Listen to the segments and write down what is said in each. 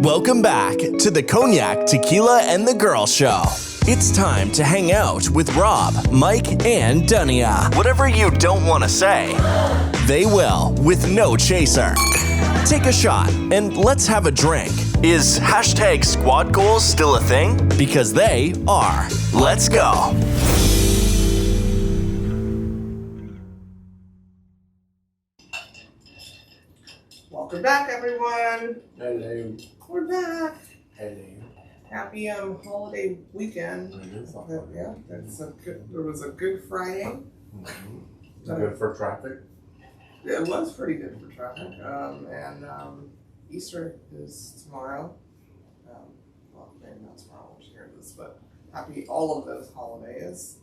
Welcome back to the Cognac, Tequila, and the Girl Show. It's time to hang out with Rob, Mike, and Dunya. Whatever you don't want to say, they will with no chaser. Take a shot and let's have a drink. Is hashtag squad goals still a thing? Because they are. Let's go. Welcome back, everyone. Hello. We're back. Hello. Happy holiday weekend. Yeah, there was a good Friday. Mm-hmm. Is it good for traffic? It was pretty good for traffic. And Easter is tomorrow. Well, maybe not tomorrow when you hear this, but happy all of those holidays.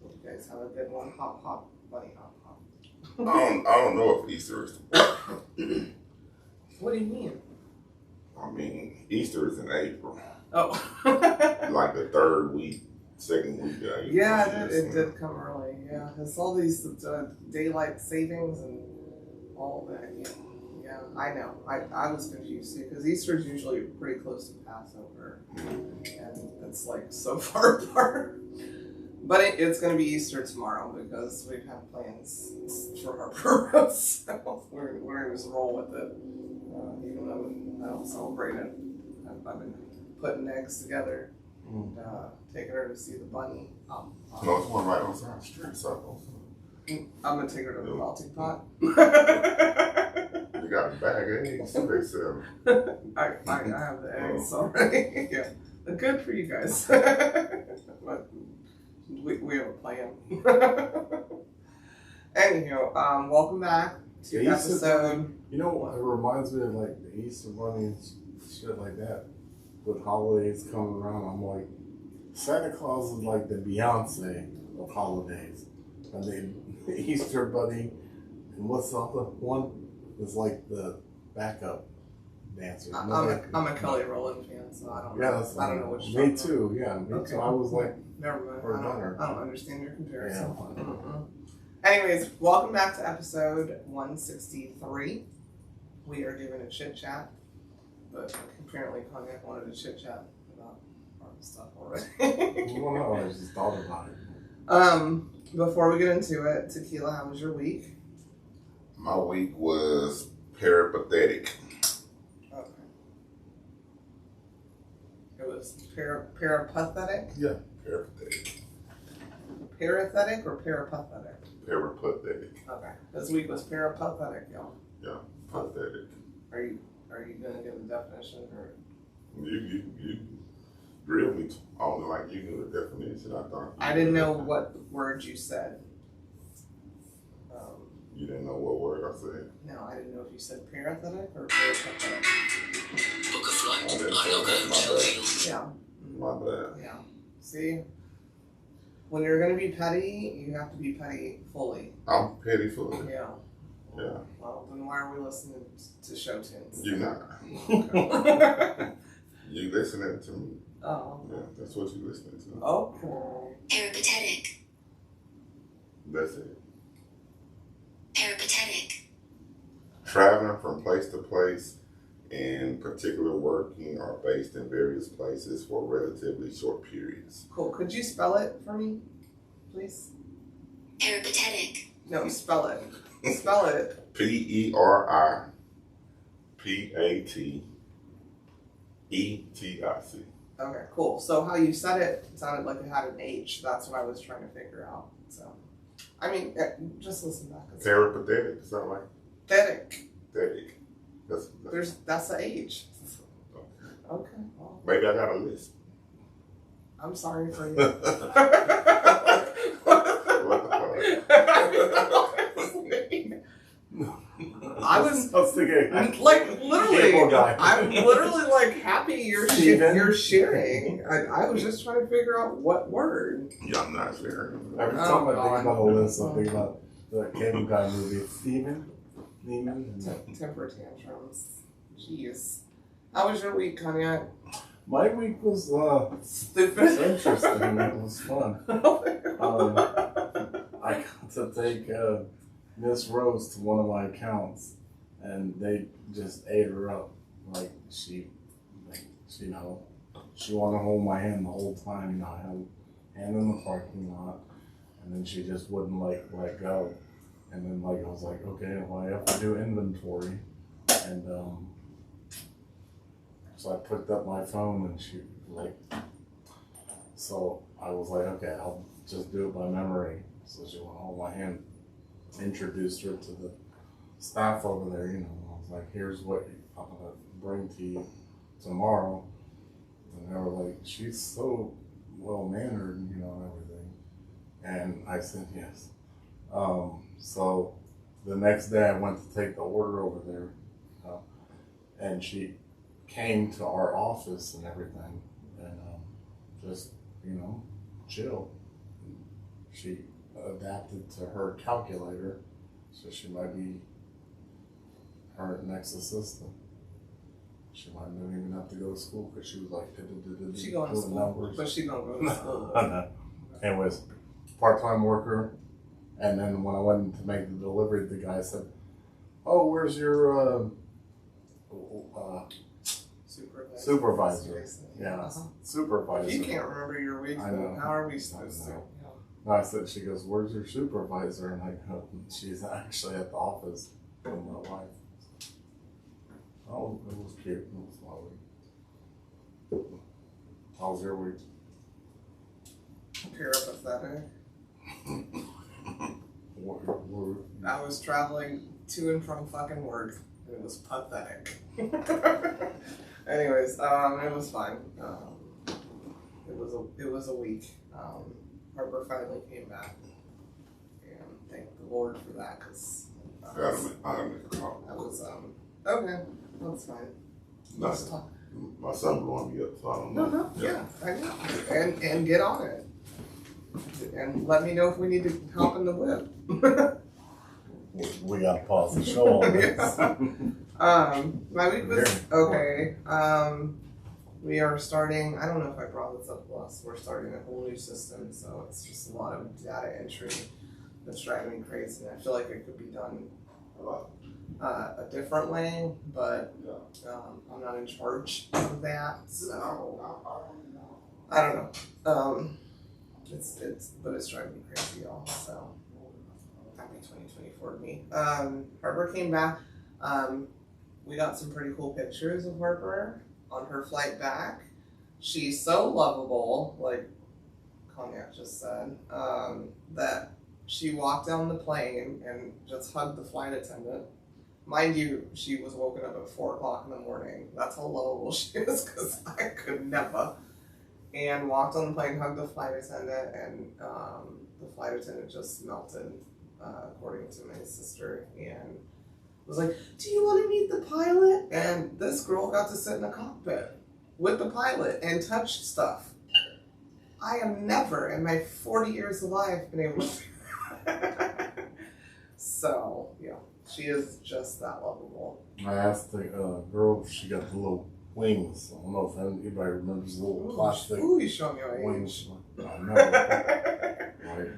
Hope you guys have a good one. Hop, hop, bunny, hop, hop. I don't know if Easter is. What do you mean? I mean, Easter is in April. Oh. Like the third week, second week of April. Yeah, it did come early. Yeah, it's all these daylight savings and all that. Yeah, I know. I was confused too because Easter is usually pretty close to Passover, and it's like so far apart. But it's going to be Easter tomorrow because we have plans for our purpose. So we're going to just roll with it. Even though I don't celebrate it, I've been putting eggs together and taking her to see the bunny. No, it's one right outside the street. So I'm going to take her to the melting pot. You got a bag of eggs. They sell. I have the eggs already. Yeah, they're good for you guys. But we have a plan. Anywho, welcome back to the episode. You know, it reminds me of like the Easter Bunny and shit like that. With holidays coming around, I'm like, Santa Claus is like the Beyonce of holidays. And the Easter Bunny, and what's the other one? Is like the backup dancer. I'm a Kelly Rowland fan, so I don't know what you're Me too, yeah. Me too. I was like, never mind. I don't understand your comparison. Yeah. Anyways, welcome back to episode 163. We are doing a chit chat, but apparently Cognac wanted to chit chat about our stuff already. Well, no, I just thought about it. Before we get into it, Tequila, how was your week? My week was peripatetic. Okay. It was peripatetic? Yeah, peripatetic. Parathetic or peripatetic? Peripatetic. Okay. This week was peripatetic, y'all. Yeah, pathetic. Are you gonna give a definition or? You grill me only like you knew the definition. I didn't know what word you said. You didn't know what word I said? No, I didn't know if you said parathetic or peripatetic. Book a flight. I know go tell you. Yeah. My bad. Yeah. See? When you're gonna be petty, you have to be petty fully. I'm petty for it. Yeah. Yeah. Well, then why are we listening to show tunes? You're not. You listening to me. Oh. Yeah, that's what you listening to. Oh, cool. Peripatetic. That's it. Peripatetic. Traveling from place to place and particular working are based in various places for relatively short periods. Cool. Could you spell it for me, please? Peripatetic. No, spell it. Spell it. Peripatetic. Okay, cool. So how you said it sounded like it had an H. That's what I was trying to figure out. So, I mean, just listen back. Peripatetic, is that right? Pathetic. Pathetic. That's the H. Okay. Well, Maybe I got a list. I'm sorry for you. What the I was thinking, like literally. Guy. I'm literally like happy you're sharing. I was just trying to figure out what word. Yeah, I'm not sure. Every time I think about a list, I think about the cable guy movie. Steven? Temper tantrums. Jeez. How was your week, Cognac? My week was Stupid. interesting. It was fun. I got to take Miss Rose to one of my accounts, and they just ate her up like she you know, she wanted to hold my hand the whole time. You know, I had a hand in the parking lot, and then she just wouldn't like let go. And then like I was like, okay, well I have to do inventory, and so I picked up my phone and she like, so I was like, okay, I'll just do it by memory. So she wanted to hold my hand, introduced her to the staff over there. You know, I was like, here's what I'm gonna bring to you tomorrow. And they were like, she's so well mannered, you know, and everything. And I said yes. So the next day I went to take the order over there, and she came to our office and everything, and just, you know, chill. She adapted to her calculator, so she might be her next assistant. She might not even have to go to school because she was like, She going to school, numbers. but she gonna go to school. No. Anyways, part-time worker. And then when I went to make the delivery, the guy said, "Oh, where's your supervisor?" Yeah, supervisor. You can't remember your week. I know. How are we supposed to? No, I said, she goes, "Where's your supervisor?" And I go, she's actually at the office with my wife. Oh, it was cute. It was lovely. How was your week? Peripathetic. We're I was traveling to and from fucking work, and it was pathetic. Anyways, it was fine. It was a week. Harper finally came back, and thank the Lord for that, because I was okay. That's fine. Let's talk. My son blowing me up, so I don't know. No, yeah, I know. And get on it. And let me know if we need to hop in the whip. we gotta pause the show on this. My week was okay. We are starting, I don't know if I brought this up last, we're starting a whole new system, so it's just a lot of data entry that's driving me crazy. And I feel like it could be done a different way, but I'm not in charge of that, so I don't know. But it's driving me crazy, y'all. So happy 2024 to me. Harper came back. We got some pretty cool pictures of Harper on her flight back. She's so lovable, like Cognac just said, that she walked down the plane and just hugged the flight attendant. Mind you, she was woken up at 4 o'clock in the morning. That's how lovable she is, because I could never. And walked on the plane, hugged the flight attendant, and the flight attendant just melted, according to my sister, and was like, "Do you want to meet the pilot?" And this girl got to sit in the cockpit with the pilot and touch stuff. I have never in my 40 years of life been able to do that. So, yeah, she is just that lovable. I asked the girl if she got the little wings. I don't know if anybody remembers the little plastic you showed me my wings. age. I know. Right.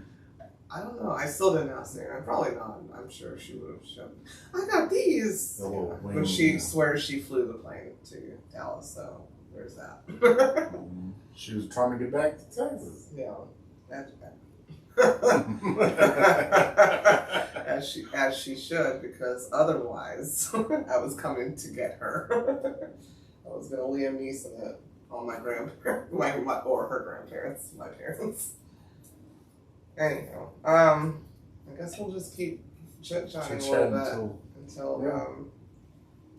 I don't know. I still didn't ask her. Probably not. I'm sure she would have shown. I got these. The little But wings, she yeah. swears she flew the plane to Dallas, so there's that. She was trying to get back to Texas. Yeah. as she should, because otherwise I was coming to get her. I was gonna Liam Neeson it on my grandparents, or her grandparents, my parents. Anyhow, I guess we'll just keep chit-chatting a little bit until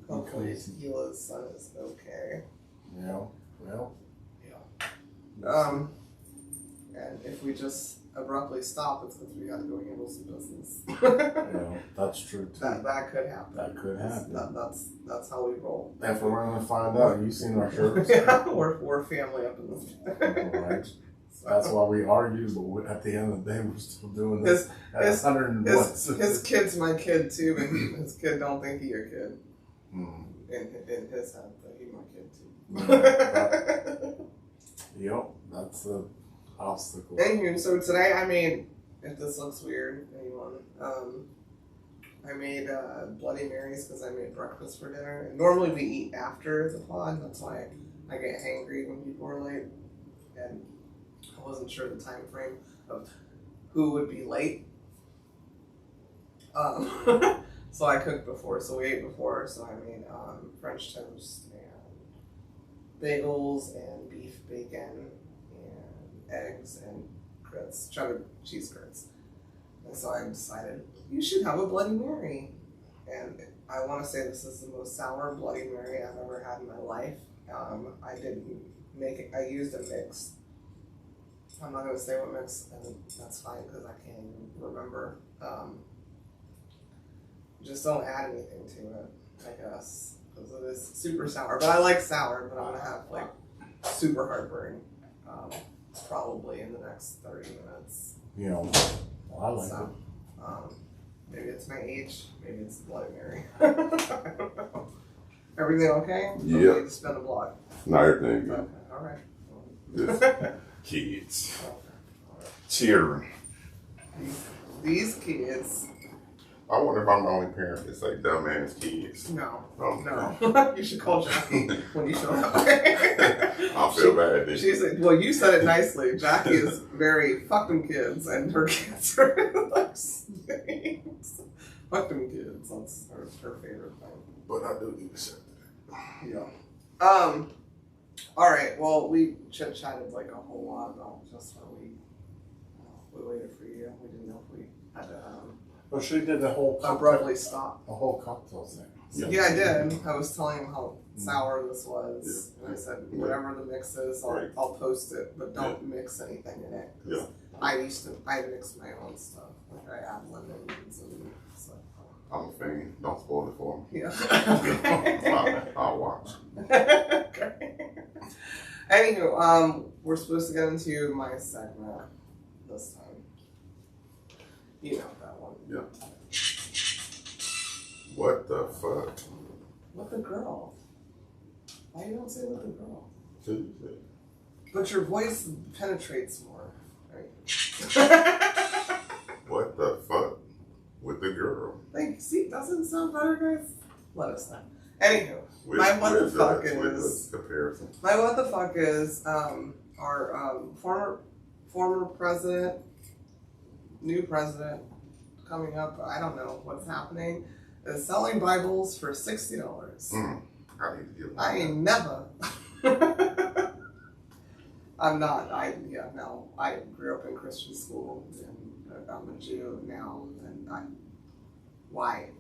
hopefully Tequila's son is okay. Yeah. Well. Yeah. And if we just abruptly stop, it's because we got to go handle some business. Yeah, that's true too. That could happen. That could happen. That's how we roll. If we're gonna find out, you seen our shirts? Yeah, we're family up in this. Right. So, That's why we argue, but at the end of the day, we're still doing this. his kid's my kid too, and his kid don't think he a kid. In his head, but he my kid too. Yep, that's the obstacle. Anywho, so today I made, if this looks weird, anyone, I made Bloody Marys because I made breakfast for dinner. And normally we eat after the pod, that's why I get hangry when people are late, and I wasn't sure the time frame of who would be late. So I cooked before, so we ate before. So I made French toast and bagels and beef bacon and eggs and grits, cheddar cheese grits. And so I decided you should have a Bloody Mary. And I want to say this is the most sour Bloody Mary I've ever had in my life. I didn't make it. I used a mix. I'm not going to say what mix, and that's fine because I can't even remember. Just don't add anything to it, I guess, because it is super sour. But I like sour, but I'm going to have like super heartburn probably in the next 30 minutes. You know, well, I like So, it. Maybe it's my age, maybe it's the Bloody Mary. I don't know. Everything okay? Yeah. You need to spin a block. Not everything good. Okay, all right. Just kids. Children. These kids. I wonder if I'm the only parent that say dumbass kids. No. Oh, No. You should call Jackie when you show up. I feel bad. Then. She's like, well, you said it nicely. Jackie is very fuck them kids, and her kids are like snakes. Fuck them kids. That's her favorite thing. But I do need to say Yeah. All right. Well, we chit chatted like a whole lot about just how we waited for you. We didn't know if we had to But she did the whole abruptly stop. the whole cocktail thing. Yeah, I did. I was telling him how sour this was, and I said whatever the mix is, I'll post it, but don't mix anything in it. Yeah. I mix my own stuff. Like I add lemons and stuff. I'm a fan. Don't spoil it for me. Yeah. I'll watch. Okay. Anywho, we're supposed to get into my segment this time. You know that one. Yeah. What the fuck? What the girl? Why you don't say what the girl? Should you say? But your voice penetrates more, right? What the fuck with the girl? Like, see, doesn't it sound better, guys? Let us know. Anywho, With, my what the with fuck with is the comparison. my what the fuck is our former president, new president coming up. I don't know what's happening. Is selling Bibles for $60. I need to get one. I ain't never. I'm not. I grew up in Christian school, and I'm a Jew now, and why?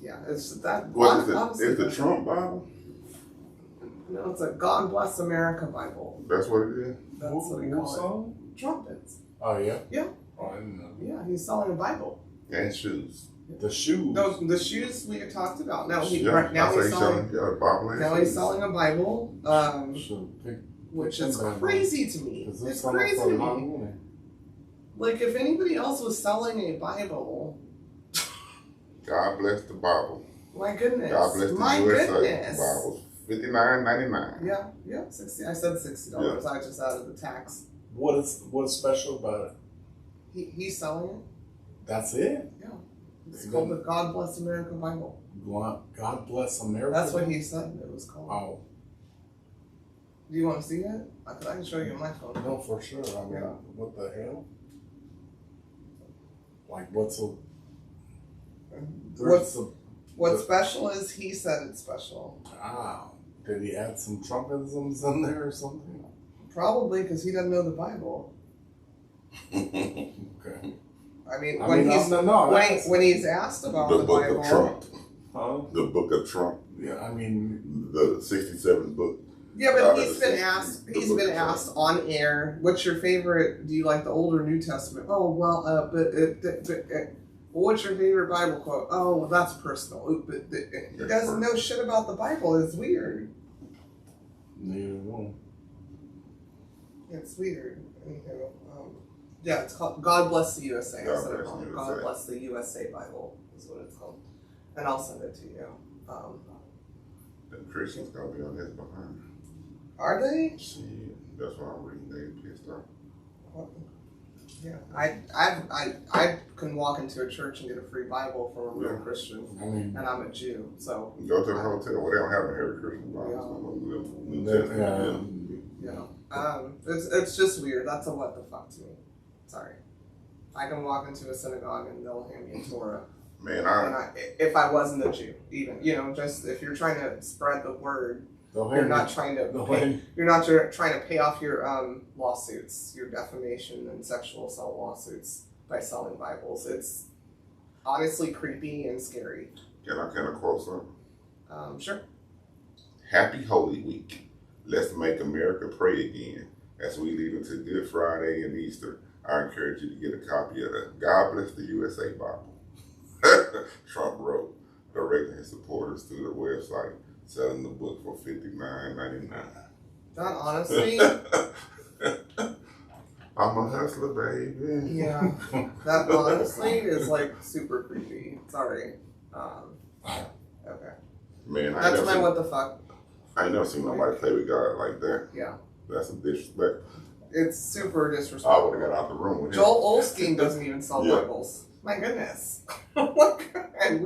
Yeah, it's that. What is it? Honestly, Is the Trump Bible? No, it's a God Bless America Bible. That's what it is? That's what we call song? it. Trumpets. Oh yeah. Yeah. Oh, I didn't know. Yeah, he's selling a Bible. And shoes. The shoes. No, the shoes we had talked about. Now he's he's selling. a Bible and Now shoes. he's selling a Bible, which is crazy to me. It's crazy to me. Like, if anybody else was selling a Bible, God bless the Bible. my goodness. God bless the My USA. goodness. Bible. $59.99. Yeah, 60. I said $60. Yeah. I just added the tax. What is special about it? He's selling it. That's it? Yeah. It's called the God Bless America Bible. God bless America. That's what he said it was called. Oh. Do you want to see it? I can show you on my phone. No, for sure. I mean, Yeah. what the hell? Like, what's special is he said it's special. Wow. Did he add some Trumpisms in there or something? Probably because he doesn't know the Bible. Okay. I mean, when he's asked about The the Book Bible, of Trump. Huh? The Book of Trump. Yeah, I mean, The 67th book. yeah, but Out of he's the been 60, asked. the He's Book been of Trump. asked on air. What's your favorite? Do you like the Old or New Testament? Oh well, what's your favorite Bible quote? Oh, well, that's personal. He doesn't know shit about the Bible. It's weird. neither one. It's weird. Anywho, yeah, it's called God Bless the USA. God Is what it's Bless called. the God USA. Bless the USA Bible is what it's called, and I'll send it to you. The Christians gonna be on his behind. Are they? Shit. That's why I'm reading. They pissed off. Yeah, I can walk into a church and get a free Bible from a real Christian, and I'm a Jew, so. Go to a hotel where they don't have a Harry Christian Bible. It's just weird. That's a what the fuck to me. Sorry. I can walk into a synagogue and they'll hand me a Torah. Man, if I wasn't a Jew, even just if you're trying to spread the word, you're not trying to pay off your lawsuits, your defamation and sexual assault lawsuits by selling Bibles. It's honestly creepy and scary. Can I quote something? Sure. Happy Holy Week. Let's make America pray again. As we lead into Good Friday and Easter, I encourage you to get a copy of the God Bless the USA Bible. Trump wrote, directing his supporters to the website, selling the book for $59.99. That honestly, I'm a hustler, baby. yeah, that honestly is like super creepy. Sorry. Okay. Man, That's my what the fuck. I ain't never seen nobody play with God like that. Yeah. That's some disrespect. It's super I disrespectful. would have got out the room with him. Joel Osteen doesn't even sell Bibles. My goodness. And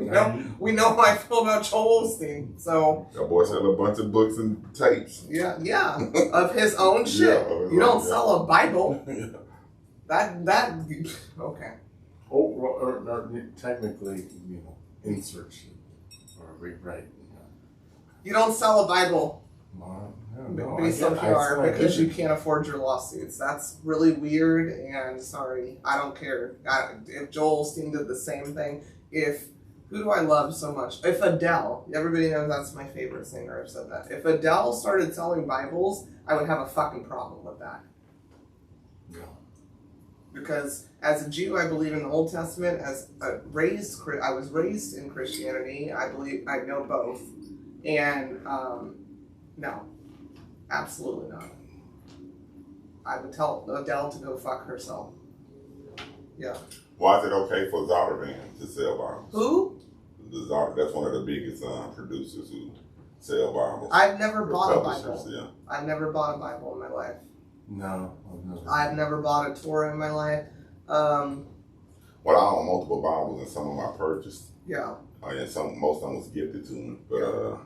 we know how I feel about Joel Osteen. So That boy sell a bunch of books and tapes. yeah, of his own shit. You don't sell a Bible. That okay. Or technically, insert shit or rewrite. You don't sell a Bible. No, Based on PR because you can't afford your lawsuits. That's really weird and sorry. I don't care. If Joel Osteen did the same thing, who do I love so much? If Adele, everybody knows that's my favorite singer, I've said that. If Adele started selling Bibles, I would have a fucking problem with that. Yeah. Because as a Jew, I believe in the Old Testament. I was raised in Christianity. I know both. And no. Absolutely not. I would tell Adele to go fuck herself. Yeah. Why is it okay for Zondervan to sell Bibles? Who? That's one of the biggest producers who sell Bibles. I've never bought a Bible. Yeah. I've never bought a Bible in my life. No, I've never bought a Torah in my life. Well, I own multiple Bibles, and some of them I purchased. Yeah. And most of them was gifted to me. But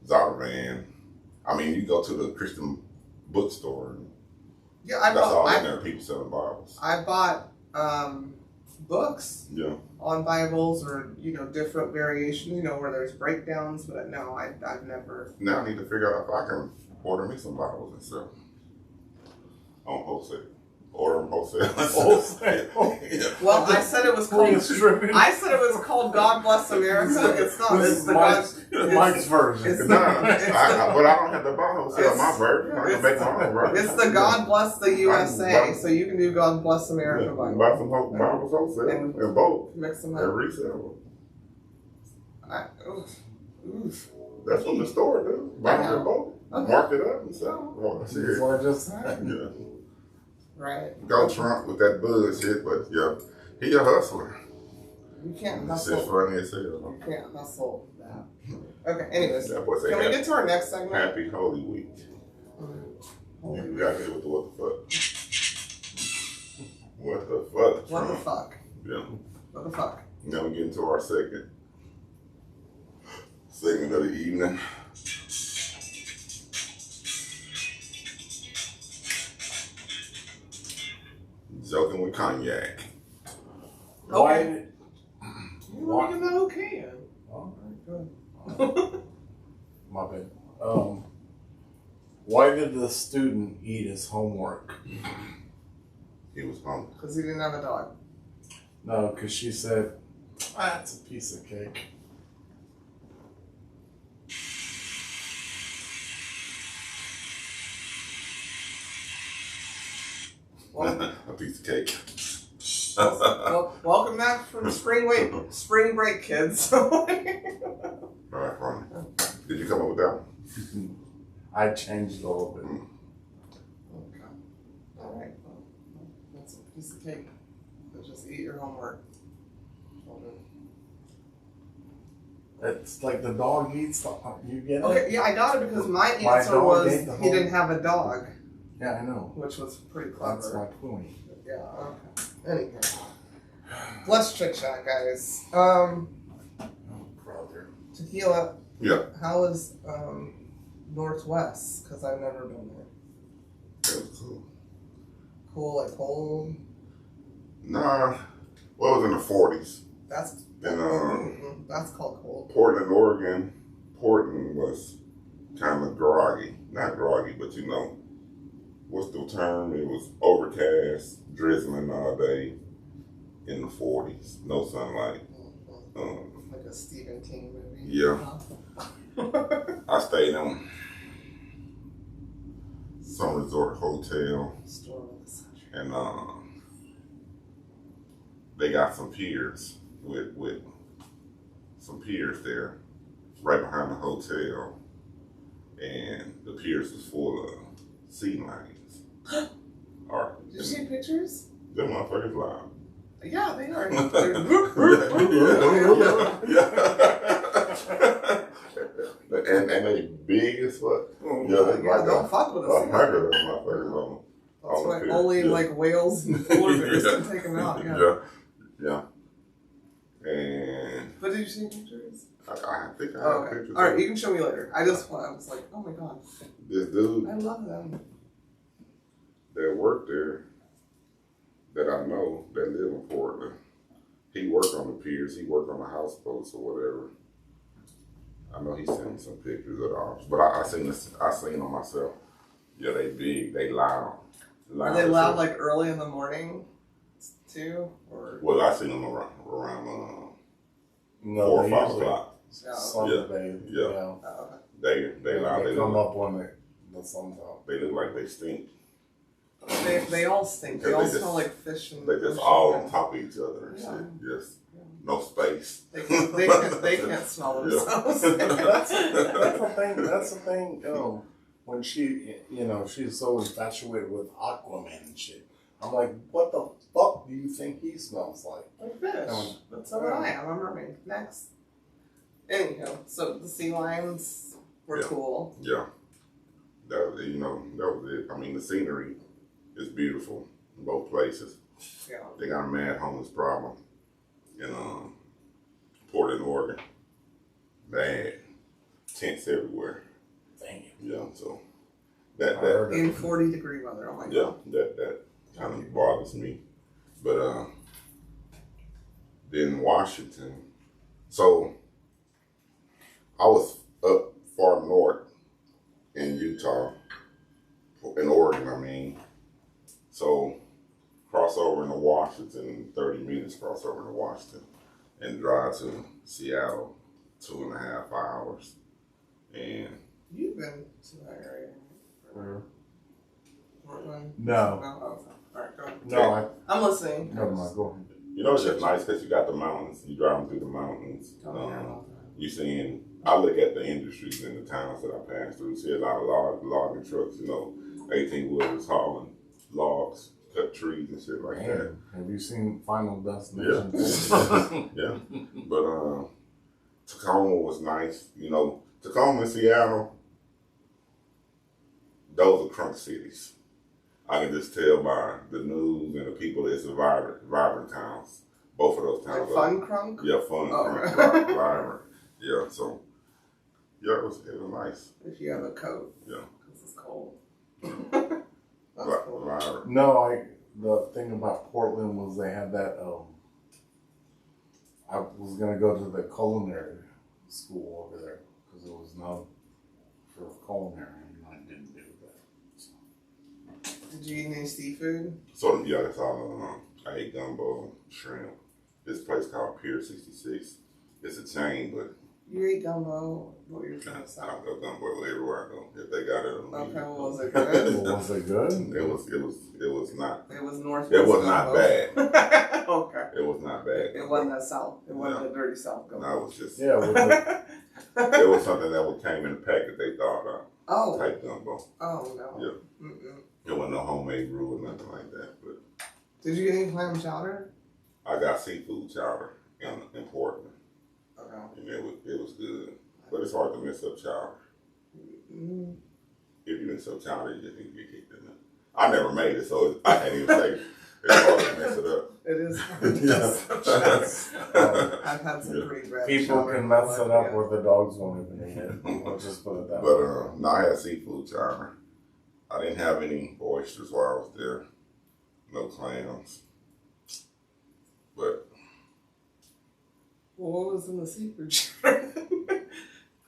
Zondervan, I mean, you go to the Christian bookstore, and Yeah, that's all in there. People selling Bibles. I bought books on Bibles or different variations, where there's breakdowns. But no, I've never. Now I need to figure out if I can order me some Bibles and sell on wholesale. Order them wholesale. Well, I said it was called God Bless America. It's not. It's the Mike's version. But I don't have to buy wholesale my version. I can make my own version. It's the God Bless the USA, so you can do God Bless America Bible. Buy some Bibles wholesale and both. Mix them and up. resell them. Oof. That's what the store do. Buy them both. Okay. Mark it up and sell them. That's what I just said. Yeah. Right. Go Trump with that bullshit, but he a hustler. You can't hustle. It's funny as hell. You can't hustle that. Okay, anyways. That boy say Can we get to our next segment? Happy Holy Week. You got to hit with the what the fuck. What the fuck, Trump? What the fuck? Yeah. What the fuck? Now we get into our second segment of the evening. Joking with Cognac. Okay. You want to give that okay? All right, good. My bad. Why did the student eat his homework? He was hungry. Because he didn't have a dog. No, because she said, it's a piece of cake. A piece of cake. Well, welcome back from spring break, kids. All right, fine. Did you come up with that one? I changed a little bit. Okay. All right. Well, that's a piece of cake. So just eat your homework. It's like the dog eats the. You get it? Okay, yeah, I got it because my answer was he didn't have a dog. Yeah, I know. Which was pretty clever. That's my point. Yeah, okay. Anyway. Let's chit chat, guys. Brother. Tequila. Yeah. How is Northwest? Because I've never been there. It was cool. Cool, like cold. Nah. Well, it was in the 40s. That's that's called cold. Portland, Oregon. Portland was kind of groggy. Not groggy, but you know, what's the term? It was overcast, drizzling all day in the 40s. No sunlight. Like a Stephen King movie. Yeah. I stayed in some resort hotel, and they got some piers with some piers there right behind the hotel, and the piers was full of sea lions. Did you see pictures? Them motherfuckers live. Yeah, they are. And they big as fuck. Yeah, don't fuck with us. 100 of them motherfuckers on. That's why only like whales and polar bears can take them out. Yeah. And But did you see pictures? I think I have pictures. All right, you can show me later. I was like, oh my god, This dude I love them. that worked there, that I know, that live in Portland, he worked on the piers, he worked on the houseboats or whatever. I know he sent me some pictures of ours, but I seen them myself. Yeah, they big, they loud. Are they loud like early in the morning too, or? Well, I seen them around 4 or 5 o'clock. Sunday. Yeah. Oh, They loud. They come up when the sun's out. They look like they stink. They all stink. They all smell like fish and. They just all on top of each other and shit. Yes. No space. They can't smell themselves. That's the thing. When she's so infatuated with Aquaman and shit. I'm like, what the fuck do you think he smells like? Like fish. But so would I. I'm a mermaid. Next. Anyhow, so the sea lions were cool. Yeah. That was it. I mean, the scenery is beautiful in both places. Yeah. They got a mad homeless problem in Portland, Oregon. Bad. Tents everywhere. Dang it. Yeah, so that in 40-degree weather. Oh my god. yeah, that kind of bothers me. But then Washington. So I was up far north in Utah, in Oregon, I mean. So cross over into Washington, 30 minutes cross over into Washington, and drive to Seattle, 2.5 hours. And You've been to that area. Portland? No. All right, go ahead. No, I'm listening. never mind. Go ahead. you know, it's just nice because you got the mountains. You driving through the mountains. You seeing. I look at the industries in the towns that I pass through. See a lot of logging trucks. 18-wheelers hauling logs, cut trees and shit like that. Have you seen Final Destination? Yeah. But Tacoma was nice. Tacoma and Seattle, those are crunk cities. I can just tell by the news and the people that's vibrant towns. Both of those towns. Like fun crunk? Yeah, fun, crunk, vibrant. Yeah, so it was nice. If you have a coat. Yeah. Because it's cold. That's cool. Vibrant. No, the thing about Portland was they had that. I was gonna go to the culinary school over there because it was known for culinary, and I didn't do that. So. Did you eat any seafood? So yeah, that's all. I ate gumbo, shrimp. This place called Pier 66. It's a chain, but You ate gumbo. What were you trying to say? I go gumbo everywhere I go. If they got it, Okay, well, was it good? Was it good? It was not. It was Northwest. It was not bad. Okay. It was not bad. It wasn't that South. It wasn't the dirty South gumbo. No, it was just. Yeah. It was something that came in a packet they thought of. Oh. Type gumbo. Oh no. Yeah. Mm-mm. It wasn't no homemade brew or nothing like that. But Did you get any clam chowder? I got seafood chowder in Portland, Okay. and it was good. But it's hard to mess up chowder. Mm. If you mess up chowder, you just need to get kicked in it. I never made it, so I can't even say. It's hard to mess it up. It is hard to Yes. I've had some pretty bad People showers can in my mess it life, up yeah. where the dogs won't even eat it. I'll just put it that But way. no, I had seafood chowder. I didn't have any oysters while I was there. No clams. But Well, what was in the seafood chowder?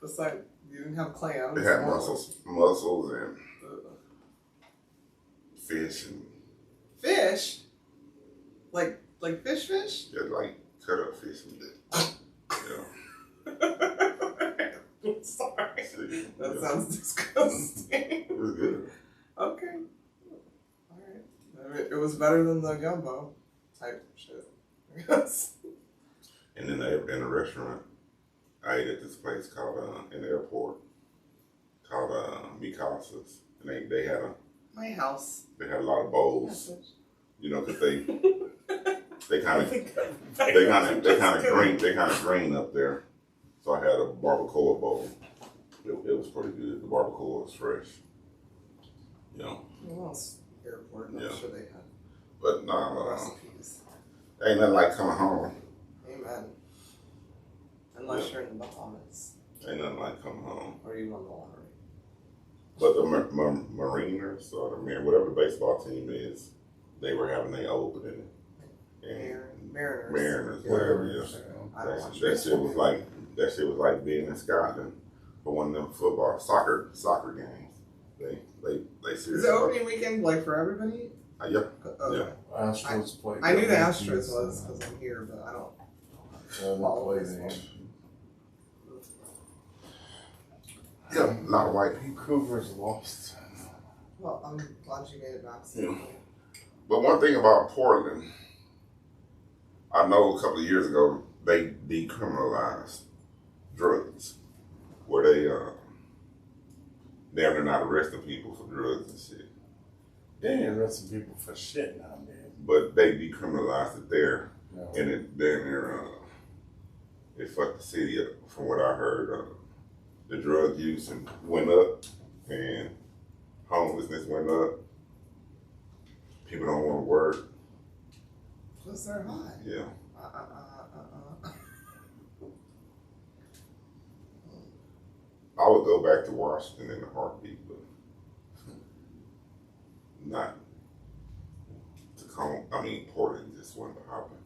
Besides, you didn't have clams. it had mussels and fish and Fish? Like fish? yeah, like cut up fish and yeah. I'm sorry. See, That yeah. sounds disgusting. It was good. Okay. Alright. It was better than the gumbo type shit. I guess. And then in a restaurant, I ate at this place called in the airport called Mikasa's, and they had My house. a lot of bowls, Yes, you know, because they kind of green up there. So I had a barbacoa bowl. It was pretty good. The barbacoa was fresh. You know, Well, else airport. I'm Yeah. sure they had but no, recipes. ain't nothing like coming home. Amen. Unless you're in the Bahamas Ain't nothing like coming home. or you won the lottery. But the Mariners or whatever the baseball team is, they were having their opening. And Mariners. Mariners, whatever it is. I don't watch That shit was like being in Scotland for one of them soccer games. They Is seriously. it opening weekend like for everybody? Yeah. Okay. Yeah. Astros play. I knew the Astros was because I'm here, but I don't. So they play the Yeah, a lot of white people. Cougars lost. Well, I'm glad you made it back. Yeah. But one thing about Portland, I know a couple of years ago they decriminalized drugs, where they're not arresting people for drugs and shit. They ain't arresting people for shit nowadays. But they decriminalized it there, No. and it fucked the city up. From what I heard, the drug use went up, and homelessness went up. People don't want to work. Plus they're high. Yeah. I would go back to Washington in a heartbeat, but not Portland just wasn't popping.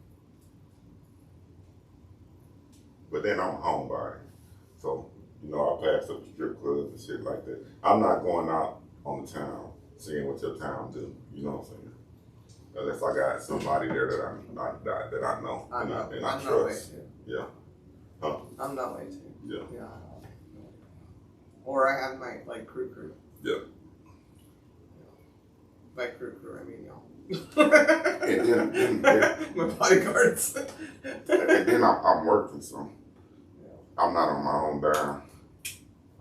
But then I'm a homebody, so I pass up strip clubs and shit like that. I'm not going out on the town, seeing what your town do. You know what I'm saying? Unless I got somebody there that I know and I trust. Yeah. Huh? I'm that way too. Yeah. Yeah. Or I have my crew. Yeah. By crew, I mean y'all. And then My bodyguards. and then I'm working, so I'm not on my own dime.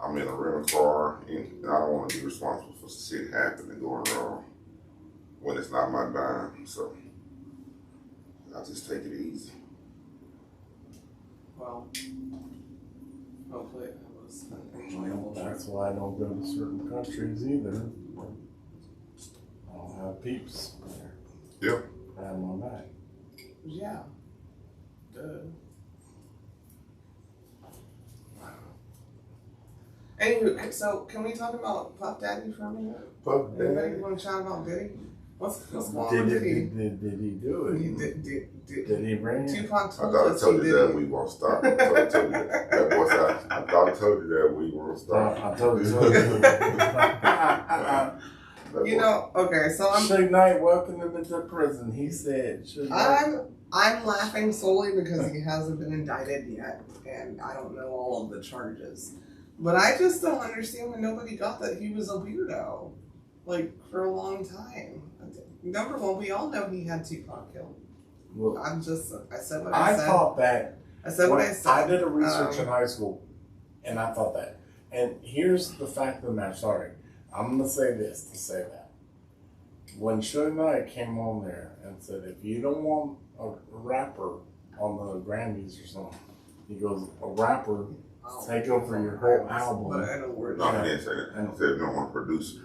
I'm in a rental car, and I don't want to be responsible for shit happening going wrong when it's not my dime. So I just take it easy. Well, hopefully it was an enjoyable trip. That's why I don't go to certain countries either. I don't have peeps there. Yeah. I have my back. Yeah. Good. Anywho, so can we talk about Puff Daddy for a minute? Puff Anybody Daddy. want to chat about Diddy? What's going on with Diddy? Did he do it? Did he bring it? Tupac I told thought I us told he you that did. we won't stop. I thought I told you that we won't stop. I told you. You know, okay, so Suge Knight welcomed him into prison. He said, Suge Knight. I'm laughing solely because he hasn't been indicted yet, and I don't know all of the charges. But I just don't understand when nobody got that he was a weirdo, for a long time. Number one, we all know he had Tupac killed. Well, I said what I said. thought that. I said what I said. I did a research in high school, and I thought that. And here's the fact of the matter. Sorry, I'm gonna say this to say that. When Suge Knight came on there and said, if you don't want a rapper on the Grammys or something, he goes, a rapper take over your whole album. But I know where No, I didn't say that. I said you don't want to produce.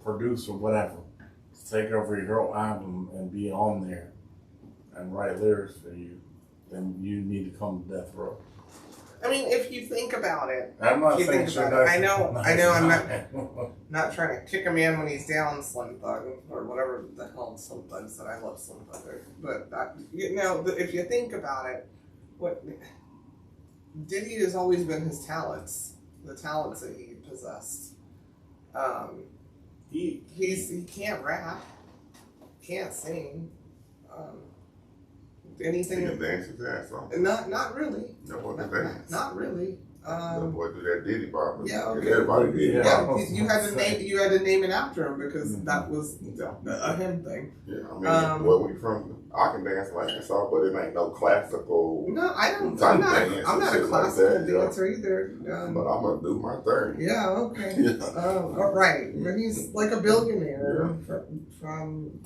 Produce or whatever. take over your whole album and be on there and write lyrics for you, then you need to come to death row. I mean, if you think about it, I'm not if you saying think sure about it, that's I know, I'm not. not trying to kick a man when he's down, Slim Thug, or whatever the hell Slim Thug said. I love Slim Thug, but if you think about it, what Diddy has always been his talents, the talents that he possessed. He can't rap, can't sing, anything. He can dance his ass off. Not really. No boy can dance. Not really. No boy do that Diddy bop. Yeah, okay. Everybody did. Yeah, you had to name it after him because that was a him thing. Yeah, I mean, where we from? I can dance my ass off, but it ain't no classical. No, I don't. I'm I'm not a classical dancer either. But I'm gonna do my thing. Yeah. Okay. All right. But he's like a billionaire from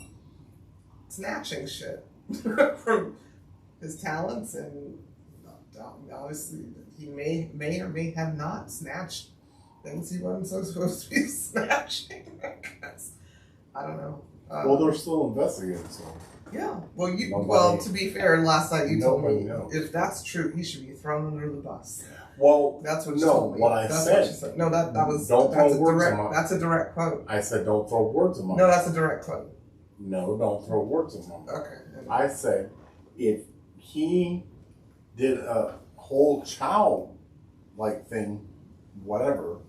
snatching shit from his talents, and obviously he may or may have not snatched things he wasn't so supposed to be snatching. I guess. I don't know. Well, they're still investigating, so. Yeah. Well, to be fair, last night you told me if that's true, he should be thrown under the bus. Well, that's what you told me. What I that's said. What you said. No, that was don't that's throw a words direct. in my. That's a direct quote. I said don't throw words in my. No, that's a direct quote. No, don't throw words in my mouth. Okay. I said if he did a whole child like thing, whatever.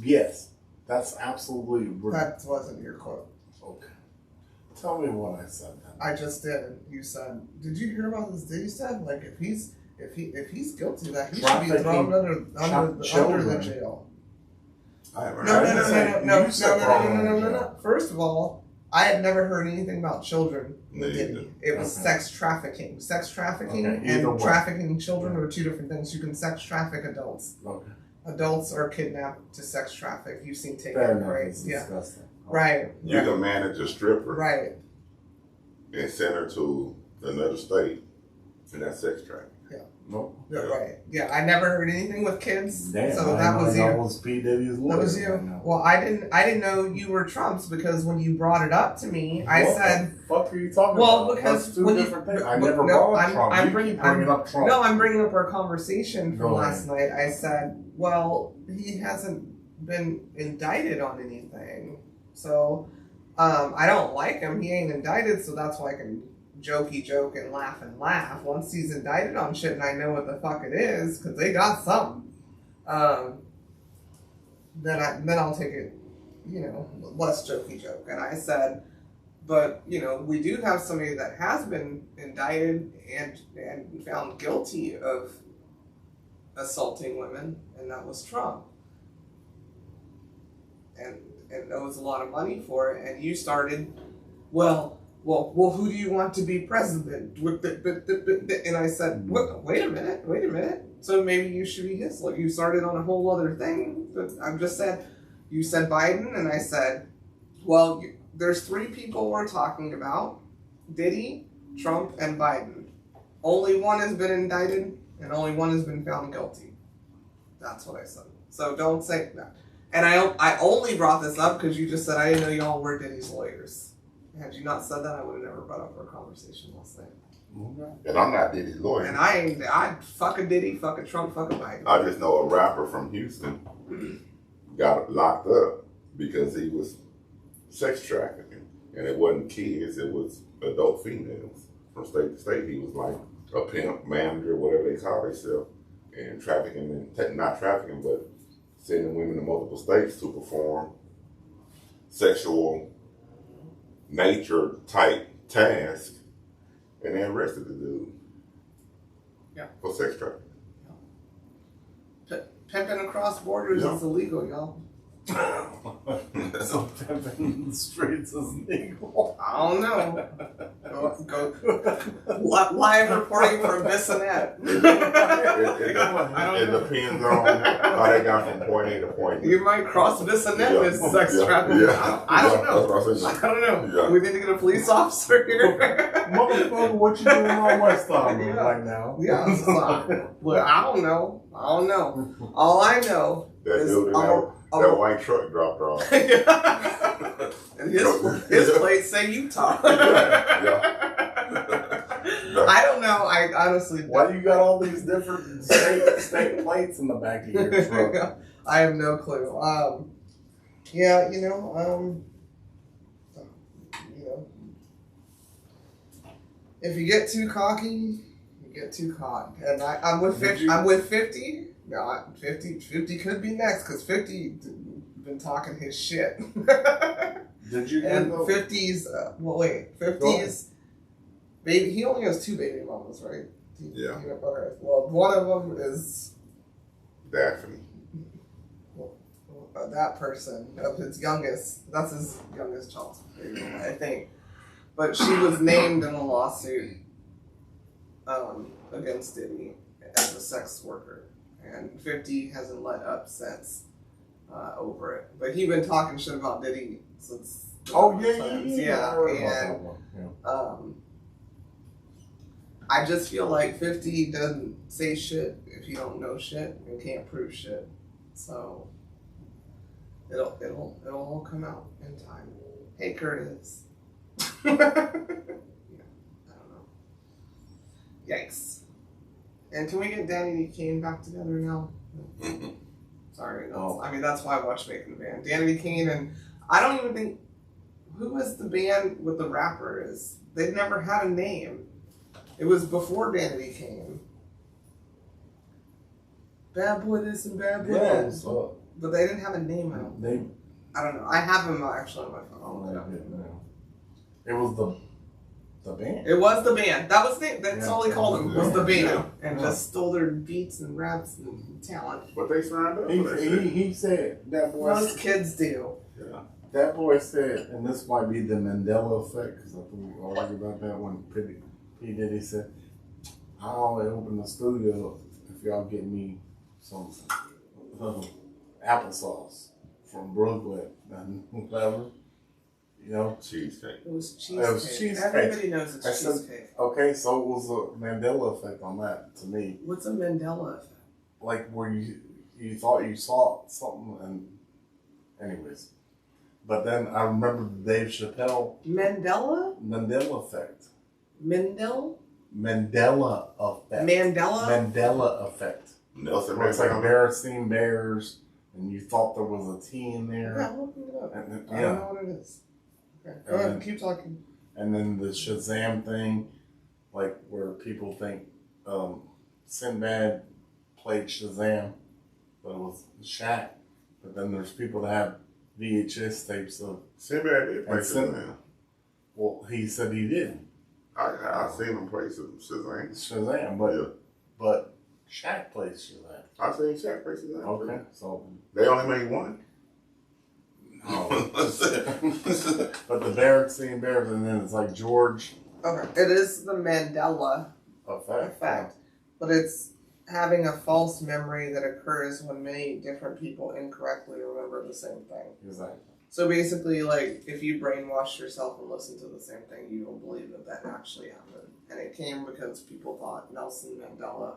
Yes, that's absolutely. That wasn't your quote. Okay. Tell me what I said then. I just did. You said, did you hear about this Diddy stuff? Like if he's guilty of that, he should be thrown under the jail. No. First of all, I had never heard anything about children with Diddy. It was sex trafficking. Sex trafficking and trafficking children are two different things. You can sex traffic adults. Okay. Adults are kidnapped to sex traffic. You've seen Fair Taken, right? Yeah. Disgusting. Right. You can manage a stripper. Right. And send her to another state, and that's sex trafficking. Yeah. Nope. Yeah, right. Yeah, I never heard anything with kids. Damn, so that was you. That was P. Diddy's lawyer. That was you. Right, well, I didn't know you were Trump's because when you brought it up to me, I said, "What the fuck are you talking about?" Well, because that's two different things. I never brought up Trump. I'm bringing up Trump. No, I'm bringing up our conversation from last night. I said, "Well, he hasn't been indicted on anything, so I don't like him. He ain't indicted, so that's why I can." Jokey joke and laugh. Once he's indicted on shit and I know what the fuck it is, because they got something, then I'll take it, less jokey joke. And I said, but we do have somebody that has been indicted and found guilty of assaulting women, and that was Trump. And there was a lot of money for it. And you started, well, who do you want to be president? And I said, wait a minute. So maybe you should be his. Like, you started on a whole other thing. But I'm just saying, you said Biden, and I said, well, there's three people we're talking about: Diddy, Trump, and Biden. Only one has been indicted, and only one has been found guilty. That's what I said. So don't say that. And I only brought this up because you just said I didn't know y'all were Diddy's lawyers. Had you not said that, I would have never brought up our conversation last night. And I'm not Diddy's lawyer. And I'd fuck a Diddy, fuck a Trump, fuck a Biden. I just know a rapper from Houston got locked up because he was sex trafficking. And it wasn't kids, it was adult females from state to state. He was like a pimp, manager, whatever they call themselves, and trafficking, and not trafficking, but sending women to multiple states to perform sexual nature type task, and they arrested the dude. Yeah. For sex trafficking. Pimping across borders is illegal, y'all. So pimping in the streets is legal. I don't know. Live reporting from Bissonnette. It depends on how they got from point A to point B. You might cross Bissonnette with sex trafficking. Yeah. I don't know. I don't know. Yeah. We need to get a police officer here. Motherfucker, what you doing on West Island right now? Yeah. Well, I don't know. All I know that is dude That white truck dropped her off. And his plates say Utah. I don't know. I honestly don't. Why do you got all these different state plates in the back of your truck? I have no clue. Yeah, you know, if you get too cocky, you get too caught. And I'm with 50. I'm with 50. No, 50 could be next because 50 been talking his shit. Did you? And 50's. Well, wait. 50's. Baby, he only has 2 baby mamas, right? Yeah. Well, one of them is Daphne. That person of his youngest. That's his youngest child, I think. But she was named in a lawsuit against Diddy as a sex worker, and 50 hasn't let up since over it. But he been talking shit about Diddy since. Oh yeah. I heard about that one. Yeah. I just feel like 50 doesn't say shit if you don't know shit and can't prove shit. So it'll all come out in time. Hey Curtis. Yeah, I don't know. Yikes. And can we get Danny Kane back together now? Sorry, that's why I watched Making the Band. Danny Kane, and I don't even think who was the band with the rapper is. They've never had a name. It was before Danny Kane. Bad boy this and bad boy that. But they didn't have a name. I don't know. I have him actually on my phone. It was the band. It was the band. That was that's all he called them. Was the band, and just stole their beats and raps and talent. But they signed up. He said that boy. Most kids do. Yeah. That boy said, and this might be the Mandela effect because I think we argued about that when P Diddy said, "I'll open the studio if y'all get me some applesauce from Brooklyn and whatever." You know, cheesecake. It was cheesecake. Everybody knows it's cheesecake. Okay, so it was a Mandela effect on that to me. What's a Mandela effect? Like where you thought you saw something, and anyways. But then I remember the Dave Chappelle Mandela effect. Mandela effect. Mandela effect. Nelson Where it's like Berenstein Bears, and you thought there was a T in there. Yeah, I'm looking it up. I don't know what it is. Okay. Go ahead, keep talking. And then the Shazam thing, like where people think Sinbad played Shazam, but it was Shaq. But then there's people that have VHS tapes of Sinbad did play Shazam. Well, he said he did. I seen him play Shazam. Shazam, but Shaq plays Shazam. I seen Shaq play Shazam. Okay, so they only made one. No. But the Berenstein Bears, and then it's like George. Okay, it is the Mandela effect, but it's having a false memory that occurs when many different people incorrectly remember the same thing. Exactly. So basically, like, if you brainwash yourself and listen to the same thing, you will believe that actually happened. And it came because people thought Nelson Mandela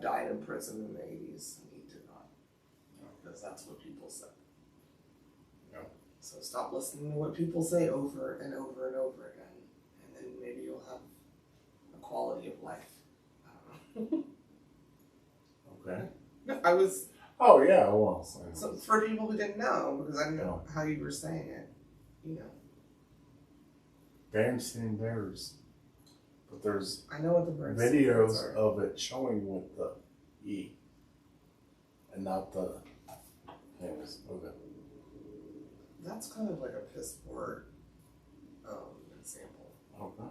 died in prison in the 80s, and he did not. Because that's what people said. So stop listening to what people say over and over and over again, and then maybe you'll have a quality of life. I don't know. Okay. No, I was. Oh yeah, well. So for people who didn't know, because I didn't know how you were saying it, you know. Berenstein Bears, but there's I know what the birds videos are. of it showing with the E, and not the. Anyways, okay. That's kind of like a piss poor example. Okay.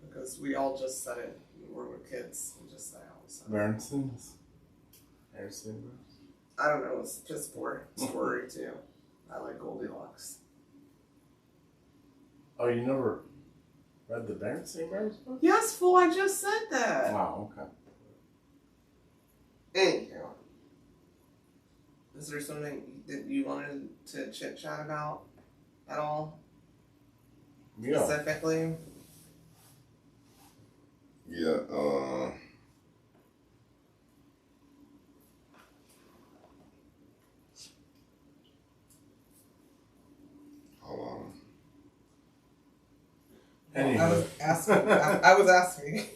Because we all just said it when we were kids. We just said it. Berenstein Bears? I don't know. It's piss poor. It's worry too. I like Goldilocks. Oh, you never read the Berenstein Bears book? Yes, fool. I just said that. Wow, okay. Anyhow. Is there something that you wanted to chit chat about at all? Yeah. Specifically? Yeah, Anyway. I was asking. I was asking.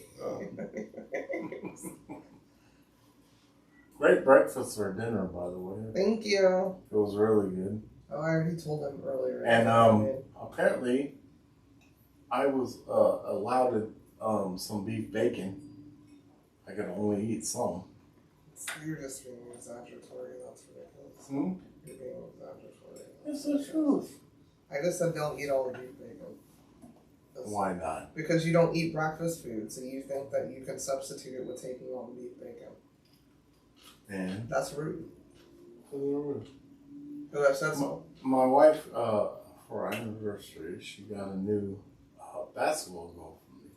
Great breakfast for dinner, by the way. Thank you. It was really good. Oh, I already told him earlier. And apparently, I was allowed some beef bacon. I could only eat some. You're just being exaggeratory. That's ridiculous. Hmm? You're being exaggeratory. It's the truth. I just said don't eat all the beef bacon. Why not? Because you don't eat breakfast food, so you think that you can substitute it with taking all the beef bacon. And That's rude. my Who said so? wife, for our anniversary, she got a new basketball goal for me.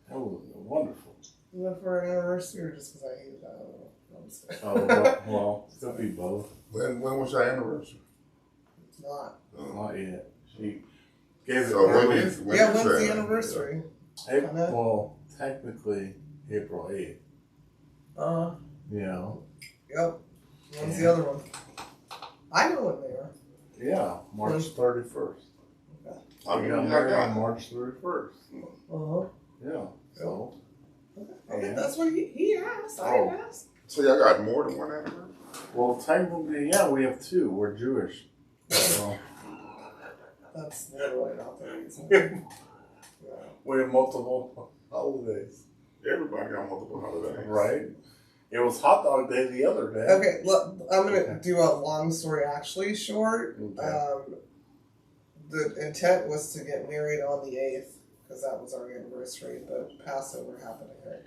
That was wonderful. Was it for an anniversary or just because I hated that? I don't know. I'm just kidding. Oh, well, it could be both. When was your anniversary? It's not. Not yet. She gave it So early. When's the anniversary? Well, technically, April 8th. You know? Yep. When's the other one? I know when they are. Yeah, March 31st. I We mean, got married on March 31st. Uh-huh. Yeah, so. Okay, Yeah. that's what he asked. I didn't ask. So y'all got more than one anniversary? Well, technically, yeah, we have two. We're Jewish. So, That's literally not the reason. Yeah. we have multiple holidays. Everybody got multiple holidays. Right? It was hot dog day the other day. Okay, look, I'm gonna do a long story actually short. Okay. The intent was to get married on the 8th because that was our anniversary, but Passover happened to hit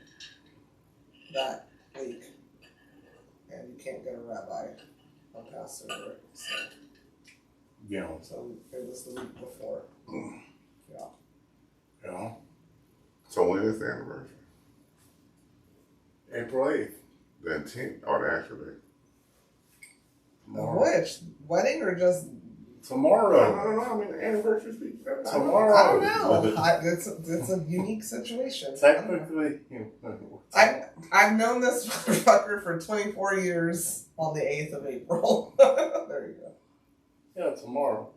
that week, and you can't get a rabbi on Passover, Yeah. so it was the week before. Yeah. Yeah. So when is the anniversary? April 8th. The intent or the actual day? Tomorrow. Which wedding or just? Tomorrow. I mean, the anniversary speech. Tomorrow. I don't know. It's a unique situation. Technically. I've known this motherfucker for 24 years on the 8th of April. There you go. Yeah, tomorrow.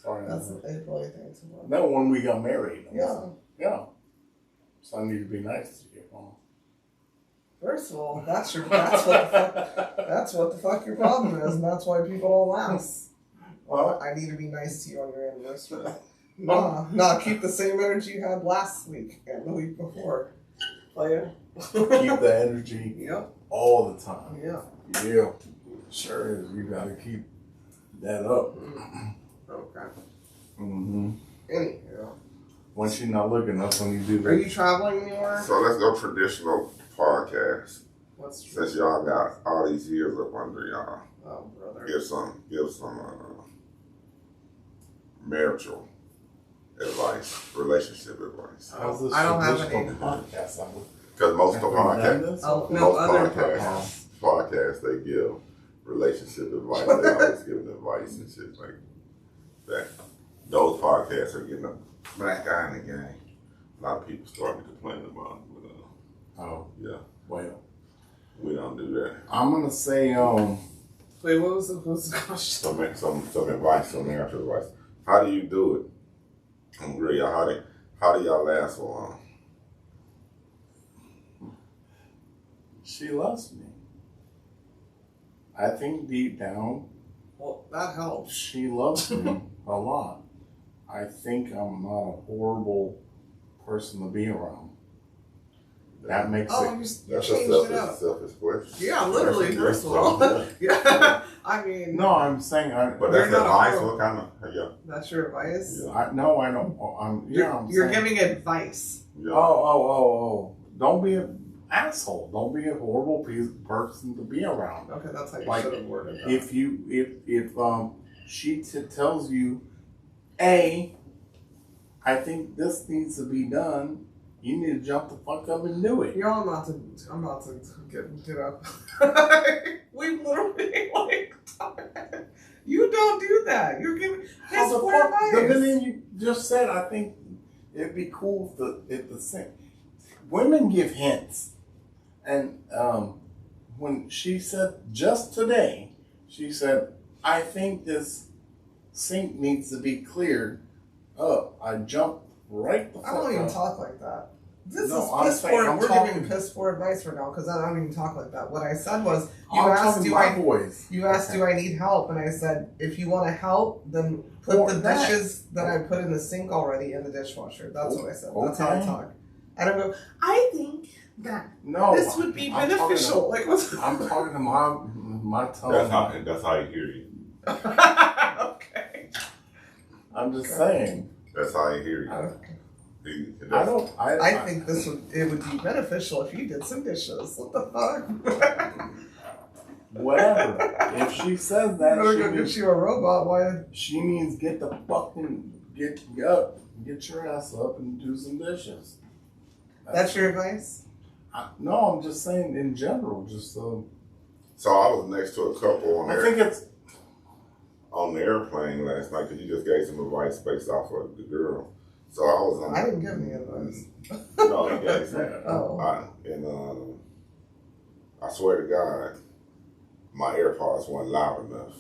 Sorry. That's the April 8th thing tomorrow. No, when we got married. Yeah. Yeah. So I need to be nice to you. Huh? First of all, that's what the fuck your problem is, and that's why people don't last. Well, I need to be nice to you on your anniversary. Nah, keep the same energy you had last week and the week before. Oh yeah. Keep the energy Yep. all the time. Yeah. Yeah. Sure is. You gotta keep that up. Okay. Mm-hmm. Anyhow. Once you're not looking, that's when you do that. Are you traveling anywhere? So let's go traditional podcast. What's true? Since y'all got all these years up under y'all, Oh, brother. give some marital advice, relationship advice. How's this I don't have traditional any. podcast? Because most of the Have we done podcasts, this? Oh, no, most other podcasts, they give relationship advice. They always give advice and shit like that. Those podcasts are getting a black eye in the game. A lot of people starting to complain about it. But, Oh, yeah, well. we don't do that. I'm gonna say, Wait, what was the question? Some advice, some marital advice. How do you do it? I'm agree. How do y'all last so long? she loves me. I think deep down, Well, that helps. she loves me a lot. I think I'm not a horrible person to be around. That makes Oh, it. you That's changed a it up. selfish question. Yeah, literally, That's first of all. Yeah. I mean, No, I'm saying But You're that's not a advice. pro. What kind of? Yeah. that's your advice? Yeah. I don't. I'm You're saying, giving advice. Yeah. Oh. Don't be an asshole. Don't be a horrible person to be around. Okay, that's how you Like, should have worded that. If she tells you, A, I think this needs to be done, you need to jump the fuck up and do it. I'm about to get up. We literally you don't do that. You're giving his The poor minute advice. you just said, I think it'd be cool if the same. Women give hints. And when she said, just today, she said, I think this sink needs to be cleared up. I jumped right the fuck I don't even up. talk like that. This No, is I'm piss saying- poor. I'm We're talking- giving piss poor advice right now because I don't even talk like that. What I said was, you I'm asked, talking do my I? voice. You asked, Okay. do I need help? And I said, if you want to help, then put Or the that. dishes that I put in the sink already in the dishwasher. That's what I said. That's how I Okay. talk. I don't go, I think that No, this would be I'm talking beneficial. Like, what's to- I'm talking to my tone. That's how you hear you. okay. I'm just saying. That's how you hear you. Okay. I don't. I think it would be beneficial if you did some dishes. What the fuck? Whatever. If she says that, I'm gonna get you a robot. Why? she means get the fucking get up, get your ass up and do some dishes. That's your advice? No, I'm just saying in general. Just So I was next to a couple on I there. think it's On the airplane last night because you just gave some advice based off of the girl. So I was on. I didn't give any advice. No, he gave some. Oh. I swear to God, my AirPods weren't loud enough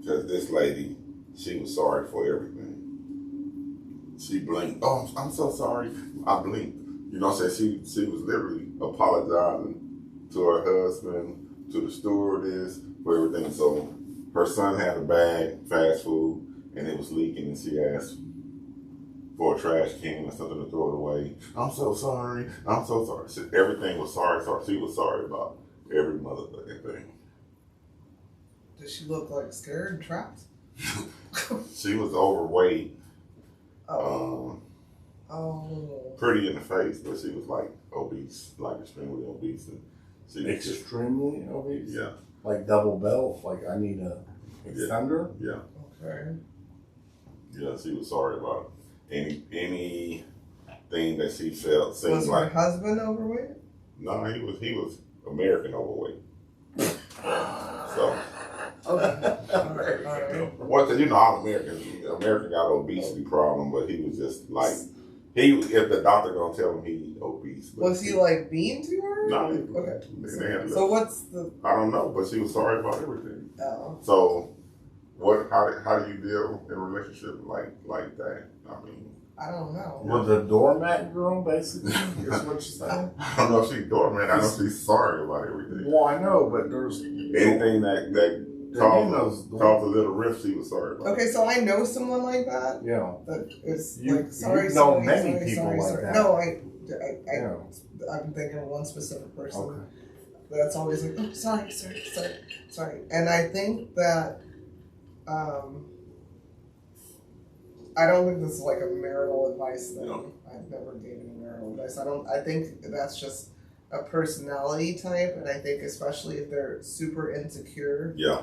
because this lady, she was sorry for everything. She blinked. Oh, I'm so sorry. I blinked. You know what I'm saying? She was literally apologizing to her husband, to the stewardess for everything. So her son had a bag, fast food, and it was leaking, and she asked for a trash can or something to throw it away. I'm so sorry. I'm so sorry. Everything was sorry. She was sorry about every motherfucking thing. Does she look like scared and trapped? She was overweight, Oh. pretty in the face, but she was like obese, like extremely obese. And she was just, extremely obese. yeah, Like double belt. Like I need a extender. yeah, Okay. yeah. She was sorry about it. Anything that she felt seemed Was her like. husband overweight? No, he was American overweight. So. Okay. Alright. Well, cause you know, all American got an obesity problem, but he was just like, if the doctor gonna tell him he obese. But Was he like mean to her? No, Okay. they had So what's the? I don't know, but she was sorry about everything. Oh. So, how do you deal in a relationship like that? I mean, I don't know. With the doormat girl, basically, is what you're saying. I don't know if she's doorman. I know she's sorry about everything. Well, I know, but there's Anything that caused a little rift, she was sorry about. Okay, so I know someone like that. Yeah. That is You- like sorry. you know sorry, many sorry, people sorry, like sorry. that. No, Yeah. I'm thinking of one specific person. Okay. That's always like, oh, sorry. And I think that, I don't think this is like a marital advice thing. No. I've never gave any marital advice. I think that's just a personality type, and I think especially if they're super insecure, Yeah,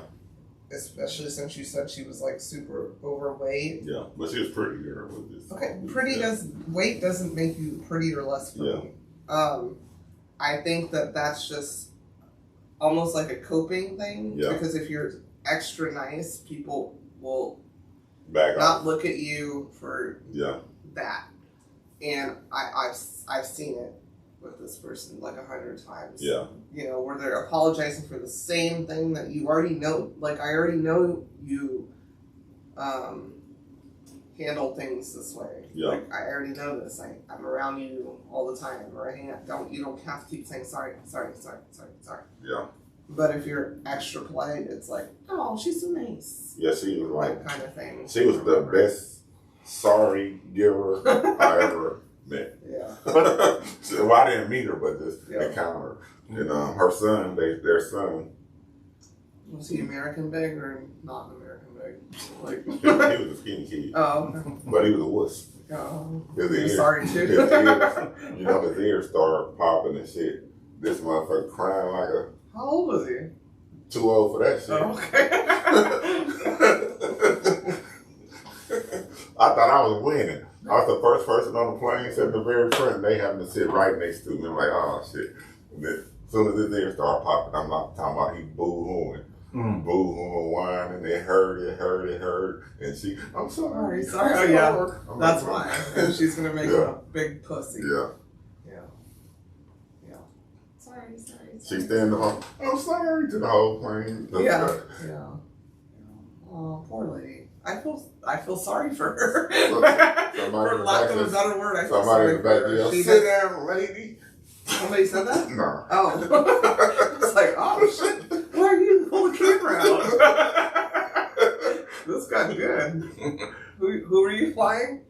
especially since you said she was like super overweight. yeah, but she was pretty girl with this. Okay, weight doesn't make you pretty or less pretty. I think that's just almost like a coping thing. Yeah. Because if you're extra nice, people will Back not off. look at you for Yeah, that. And I've seen it with this person like 100 times. yeah, You know, where they're apologizing for the same thing that you already know. Like, I already know you handle things this way. Yeah. Like, I already know this. I'm around you all the time. Or you don't have to keep saying sorry. yeah. But if you're extra polite, it's like, oh, she's so nice. Yeah, she was like, That kind of thing. she was the best sorry giver I ever met. Yeah. Well, I didn't meet her, but just Yeah. encounter her. And her son, their son, Was he American big or not American big? Like, he was a skinny kid, oh, okay. but he was a wuss. Oh, His you're ears, sorry his too. ears, his ears started popping and shit. This motherfucker crying like a How old was he? too old for that shit. Oh, okay. I thought I was winning. I was the first person on the plane, except the very front. They happened to sit right next to me. I'm like, oh shit. And then, as soon as his ears started popping, I'm not talking about he boo-hooing. Boo-hooing, whining. It hurt. And she, I'm sorry. Oh, yeah. I'm That's like, why. And she's gonna make him Yeah. a big pussy. Yeah. Sorry. She standing up, I'm sorry to the whole plane. Yeah. Oh, poor lady. I feel sorry for her. Somebody For lack of a better word, I feel somebody sorry in the for back her. there, She sit did- down, lady. Somebody said that? No. Oh. It's like, oh shit. Why are you pull the camera out? This got good. Who are you flying?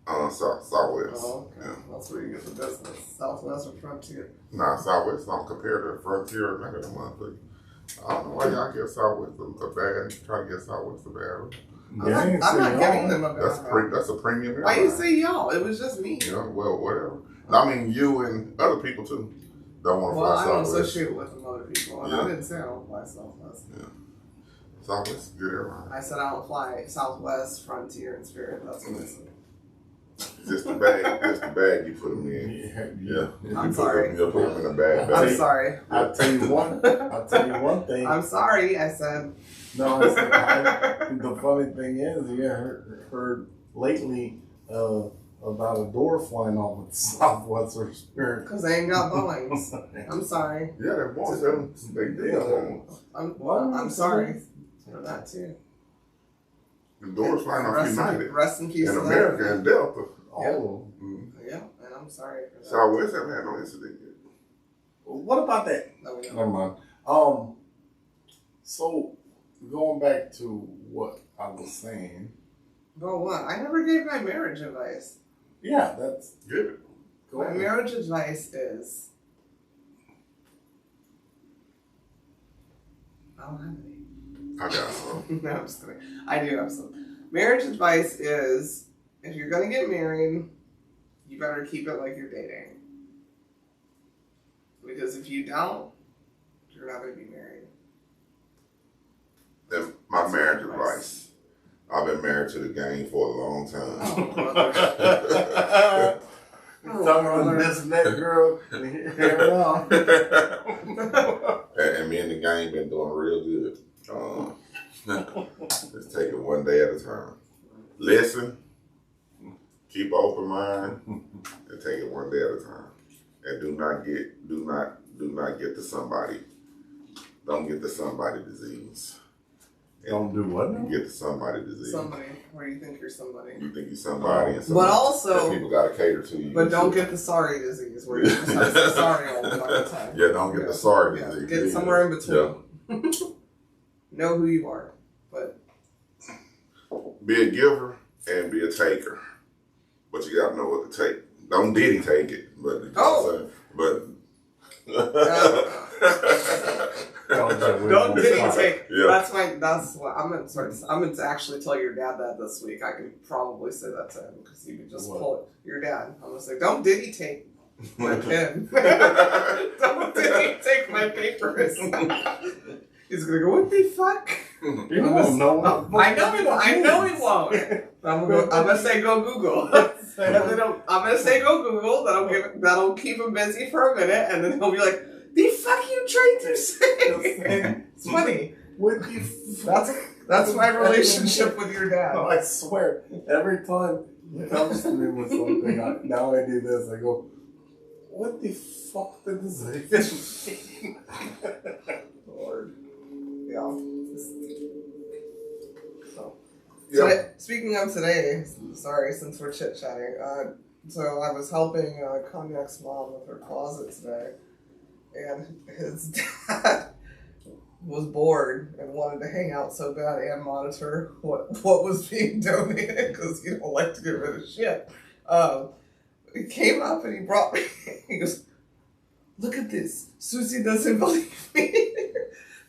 Southwest. Oh, okay. Yeah. That's where you get the business. Southwest or Frontier. Nah, Southwest don't compare to Frontier or none of them motherfuckers. I don't know why y'all give Southwest a bad, try to get Southwest a bad. I'm not giving them a bad That's a premium airline. Why you say y'all? It was just me. Yeah, well, whatever. I mean, you and other people too don't want to Well, fly I don't Southwest. associate with them other people, and Yeah. I didn't say I don't fly Southwest. Yeah. Southwest, good airline. I said I don't fly Southwest, Frontier, and Spirit. That's what I said. Just the bag you put them in. Yeah. I'm sorry. You put them in a bag. I'm sorry. I'll tell you one thing. I'm sorry. I said. No, the funny thing is, you heard lately about a door flying off with Southwest or Spirit. Because they ain't got Boeings. I'm sorry. Yeah, they want them. They did. I'm sorry for that too. The doors flying off United. Rest in peace. In to America that. and Delta. All Yeah, and I'm sorry for that. Southwest haven't had no incident yet. What about that? No, we don't. Never mind. So going back to what I was saying. But what? I never gave my marriage advice. Yeah, that's Give it. go My ahead. marriage advice is. I don't have any. I got some. No, I'm just kidding. I do have some. Marriage advice is if you're gonna get married, you better keep it like you're dating. Because if you don't, you're not gonna be married. Then my marriage advice. I've been married to the game for a long time. Oh, brother. Talking about this and that girl. Hear it all. And me and the game been doing real good. Let's take it one day at a time. Listen, keep an open mind, and take it one day at a time. And do not get to somebody. Don't get the somebody disease. Don't do what? You get the somebody disease. Somebody, where you think you're somebody. You think you're somebody, and somebody But also, that people gotta cater to you. but don't get the sorry disease where you just have to say sorry all the fucking time. Yeah, don't get the sorry Yeah, disease. get somewhere in between. Know who you are, but Be a giver and be a taker, but you gotta know what to take. Don't diddy take it, but you know what I'm saying? don't diddy take. Yeah. That's what I'm gonna start. I'm gonna actually tell your dad that this week. I can probably say that to him because you can just What? pull it. Your dad. I'm gonna say, don't diddy take my pen. Don't diddy take my papers. He's gonna go, what the fuck? You don't know. I know he won't. I know he won't. I'm gonna say go Google. And then I'm gonna say go Google. That'll keep him busy for a minute, and then he'll be like, "The fuck you trying to say?" It's funny. What the That's my relationship with your dad. I swear, every time he comes to me with something, now I do this. I go, "What the fuck did this mean?" Lord. Yeah. So. Yeah. Today, speaking of today, sorry, since we're chit chatting, so I was helping Cognac's mom with her closet today, and his dad was bored and wanted to hang out so bad and monitor what was being donated because you don't like to get rid of shit. He came up and he brought me. He goes, "Look at this. Susie doesn't believe me.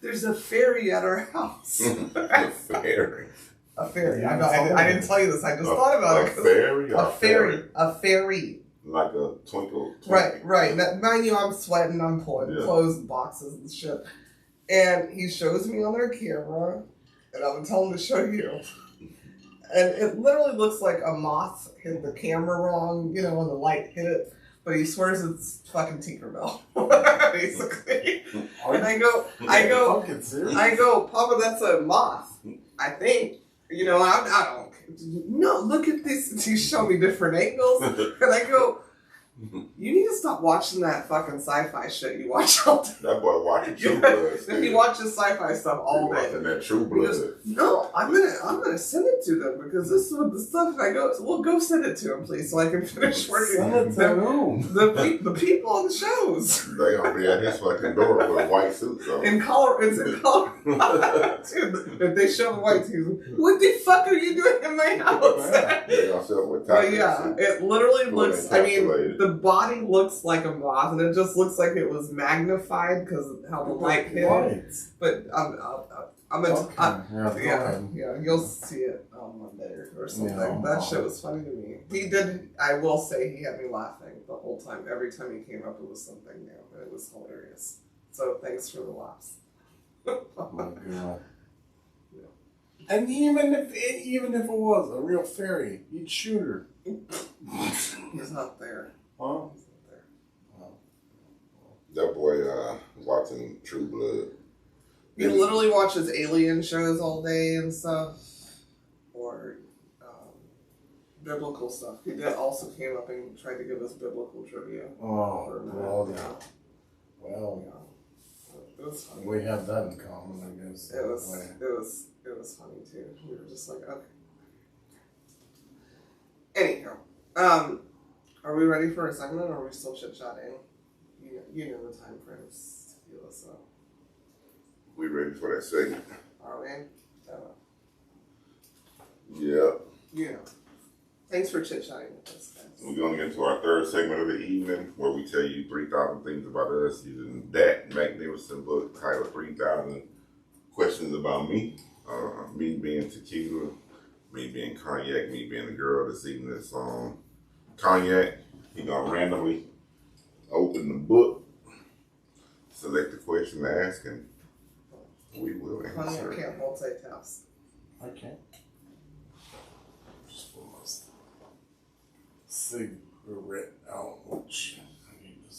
There's a fairy at our house." A fairy. A fairy. I didn't tell you this. I just thought about it. A fairy. A fairy. Like a twinkle. Right. That, mind you, I'm sweating. I'm pulling clothes, boxes, and shit. And he shows me on their camera, and I'm telling him to show you. And it literally looks like a moth hit the camera wrong, you know, when the light hit it. But he swears it's fucking Tinkerbell, basically. And I go, Papa, that's a moth. I think. You know, I don't. No, look at this. He showed me different angles, and I go, You need to stop watching that fucking sci-fi shit you watch all day. That boy watching True Blood. He watches sci-fi stuff all day. Watching that True Blood. No, I'm gonna send it to them because this is what the stuff I go. Well, go send it to them, please, so I can finish working. Send it to whom? The people on the shows. They gonna be at his fucking door with white suits on. In Colorado, it's in Colorado. Dude, if they show the white teeth, what the fuck are you doing in my house? They gonna show up with But tacos. yeah, it literally Well, looks. I mean, encapsulated. the body looks like a moth, and it just looks like it was magnified because of how the light hit it. But I'm gonna. Yeah, you'll see it on Monday or something. Yeah, that shit was funny to me. He did. I will say he had me laughing the whole time. Every time he came up, it was something new, and it was hilarious. So thanks for the laughs. Oh my God. And even if it was a real fairy, he'd shoot her. He's not there. Huh? He's not there. That boy watching True Blood. He literally watches alien shows all day and stuff, or biblical stuff. He did also came up and tried to give us biblical trivia. Oh, for a minute. well, Yeah. well, It was funny. we have that in common, I guess. It was funny too. We were just like, okay. Anyhow, are we ready for a segment, or are we still chit chatting? You know the time frames, Tequila, so We ready for that segment? are we? Yeah. You know. Thanks for chit chatting with us, guys. We're going to get into our third segment of the evening where we tell you 3,000 things about us using that magnificent book titled 3,000 Questions About Me. Me being Tequila, me being Cognac, me being the girl this evening that's on Cognac. He's going to randomly open the book, select the question to ask, and we will Honey, answer. I can't multitask. Okay. Just put my cigarette out, which I need to.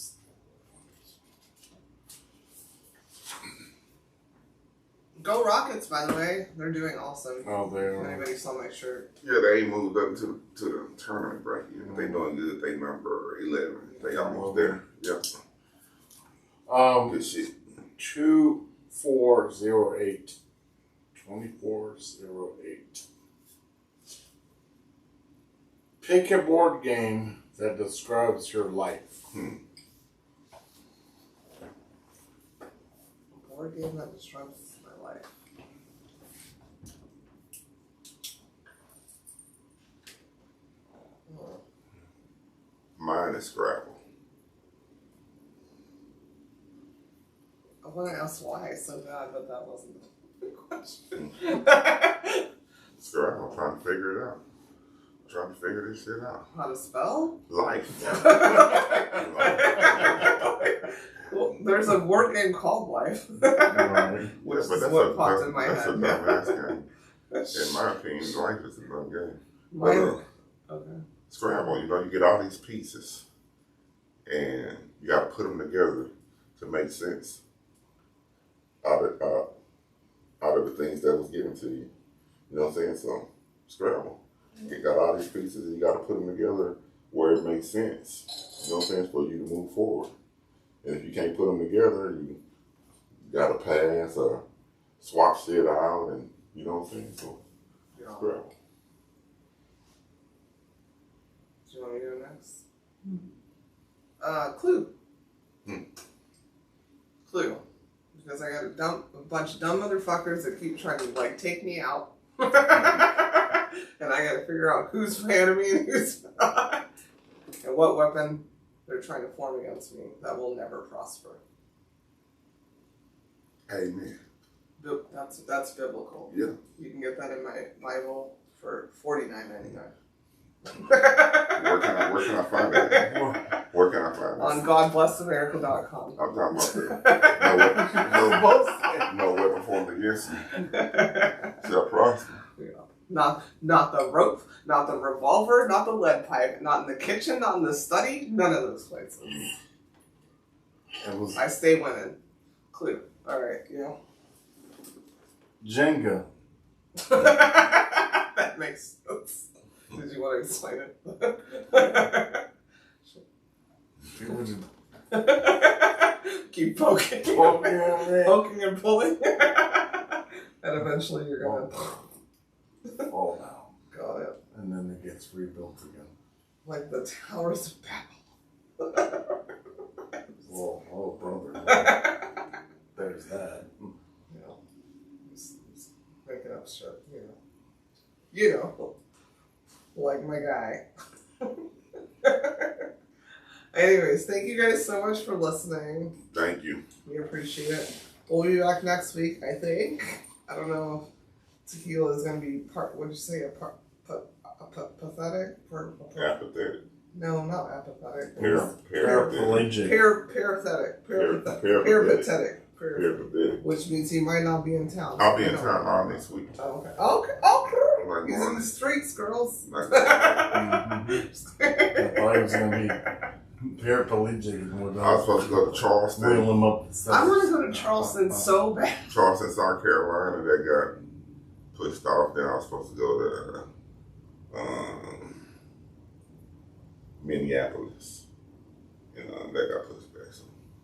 Go Rockets, by the way. They're doing awesome. Oh, they If are. anybody saw my shirt. Yeah, they ain't moved up to the tournament bracket yet. They doing good. They number 11. They almost there. Yeah. Good shit. 2408. 2408. Pick a board game that describes your life. A board game that describes my life. Mine is Scrabble. I want to ask why so bad, but that wasn't the question. Scrabble. I'm trying to figure it out. Trying to figure this shit out. How to spell? Life. Well, there's a board game called Life. Right. Which Yeah, but is that's what a popped in my that's head. a dumb ass game. In my opinion, life is a dumb game. Mine. Okay. Scrabble, you get all these pieces, and you got to put them together to make sense out of the things that was given to you. You know what I'm saying? So, Scrabble. You got all these pieces, and you got to put them together where it makes sense. You know what I'm saying? For you to move forward. And if you can't put them together, you got to pass or swap shit out, and you know what I'm saying? So, Yeah. Scrabble. Do you want me to go next? Clue. Clue. Because I got a bunch of dumb motherfuckers that keep trying to take me out. And I gotta figure out who's my enemy and who's not. And what weapon they're trying to form against me that will never prosper. Amen. That's biblical. Yeah. You can get that in my Bible for $49.99. Where can I find that? Where can I find that? On GodBlessAmerica.com. I'm talking about no weapon formed against you shall prosper. Yeah. Not the rope, not the revolver, not the lead pipe, not in the kitchen, not in the study, none of those places. I stay winning. Clue. Alright, Jenga. That makes sense. Did you want to explain it? People just Keep poking. Poking and pulling. And eventually you're gonna fall down. got it. And then it gets rebuilt again. Like the Towers of Babel. Whoa, brother. There's that. Just making up shit, You know. Like my guy. Anyways, thank you guys so much for listening. Thank you. We appreciate it. We'll be back next week, I think. I don't know if tequila is going to be what'd you say, pathetic? Apathetic. No, not apathetic. Paraplegic. Peripatetic. Parapathetic. Which means he might not be in town. I'll be in town all next week. Okay. Like He's in the streets, girls. I thought he was going to be paraplegic. I was supposed to go to Charleston. Wheel him up the steps. I want to go to Charleston so bad. Charleston, South Carolina. That got pushed off. Then I was supposed to go to Minneapolis. And that got pushed back. So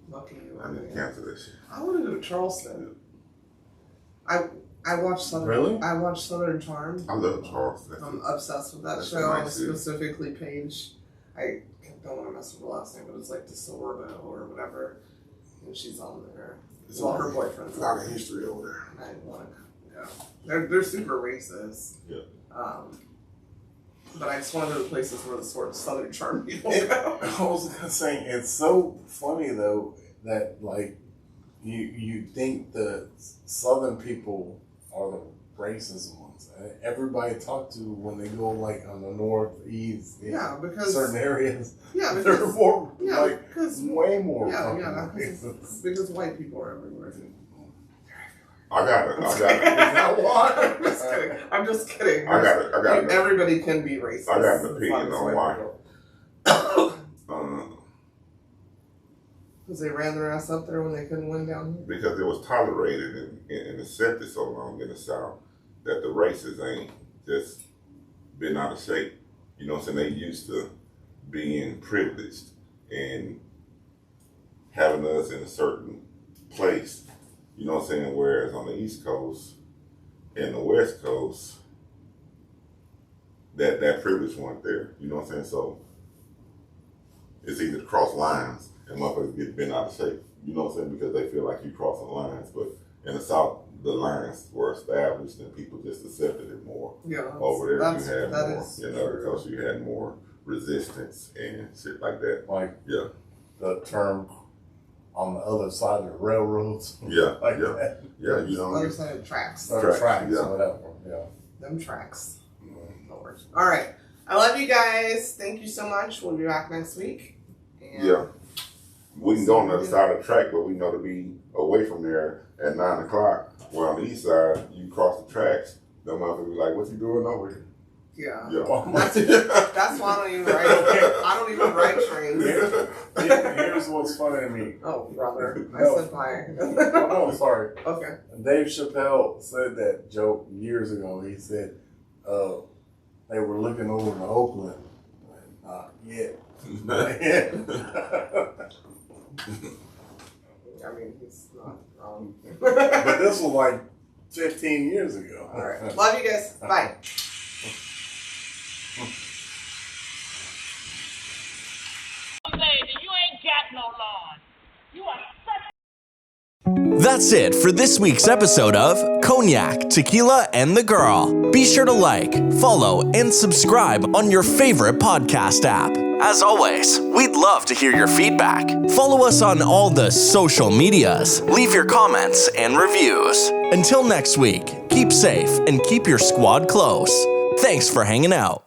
Lucky you. I need to cancel that shit. I want to go to Charleston. I watched Southern. Really? I watched Southern Charm. I love Charleston. I'm obsessed with that That's show. a nice city. Specifically, Paige. I don't want to mess with her last name, but it's like DeSorbo or whatever. And she's on there. Well, her boyfriend's a lot on of history over there. I want to. Yeah, they're super racist. Yeah. But I just want to go to places where the sort of Southern Charm people go. I was gonna say, it's so funny though that like you think the Southern people are the racist ones. Everybody I talk to when they go like on the northeast, Yeah, because certain areas, yeah, they're because more yeah, like because way more. yeah, fucking racist. because white people are everywhere. I got it. I'm just kidding. I'm just kidding. I got it. Everybody can be racist. I got an opinion on why. Because they ran their ass up there when they couldn't win down here. Because it was tolerated and accepted so long in the South that the races ain't just been out of shape. You know what I'm saying? They used to being privileged and having us in a certain place. You know what I'm saying? Whereas on the East Coast and the West Coast, that privilege weren't there. You know what I'm saying? So it's easy to cross lines and motherfuckers get bent out of shape. You know what I'm saying? Because they feel like you crossing lines. But in the South, the lines were established and people just accepted it more. Yeah. Over there, you had that more. is Because you had more resistance and shit like that. Like Yeah. the term on the other side of the railroads. Yeah. Like Yeah. that. Yeah. You know. other side of tracks. Or Tracks, tracks, yeah. whatever. Yeah. Them tracks. Lord. All right. I love you guys. Thank you so much. We'll be back next week. And Yeah. We can go on the other side of the track, but we know to be away from there at 9 o'clock. Where on the east side, you cross the tracks. Them motherfuckers be like, "What you doing over here?" Yeah. Yeah. That's why I don't even ride. I don't even ride trains. Here's what's funny to me. Oh, brother. I No. said bye. Oh, sorry. Okay. Dave Chappelle said that joke years ago. He said they were looking over to Oakland. Not yet. Not yet. I mean, he's not wrong. But this was like 15 years ago. All right. Love you guys. Bye. Lady, you ain't got no lawn. You are such. That's it for this week's episode of Cognac, Tequila, and the Girl. Be sure to like, follow, and subscribe on your favorite podcast app. As always, we'd love to hear your feedback. Follow us on all the social medias. Leave your comments and reviews. Until next week, keep safe and keep your squad close. Thanks for hanging out.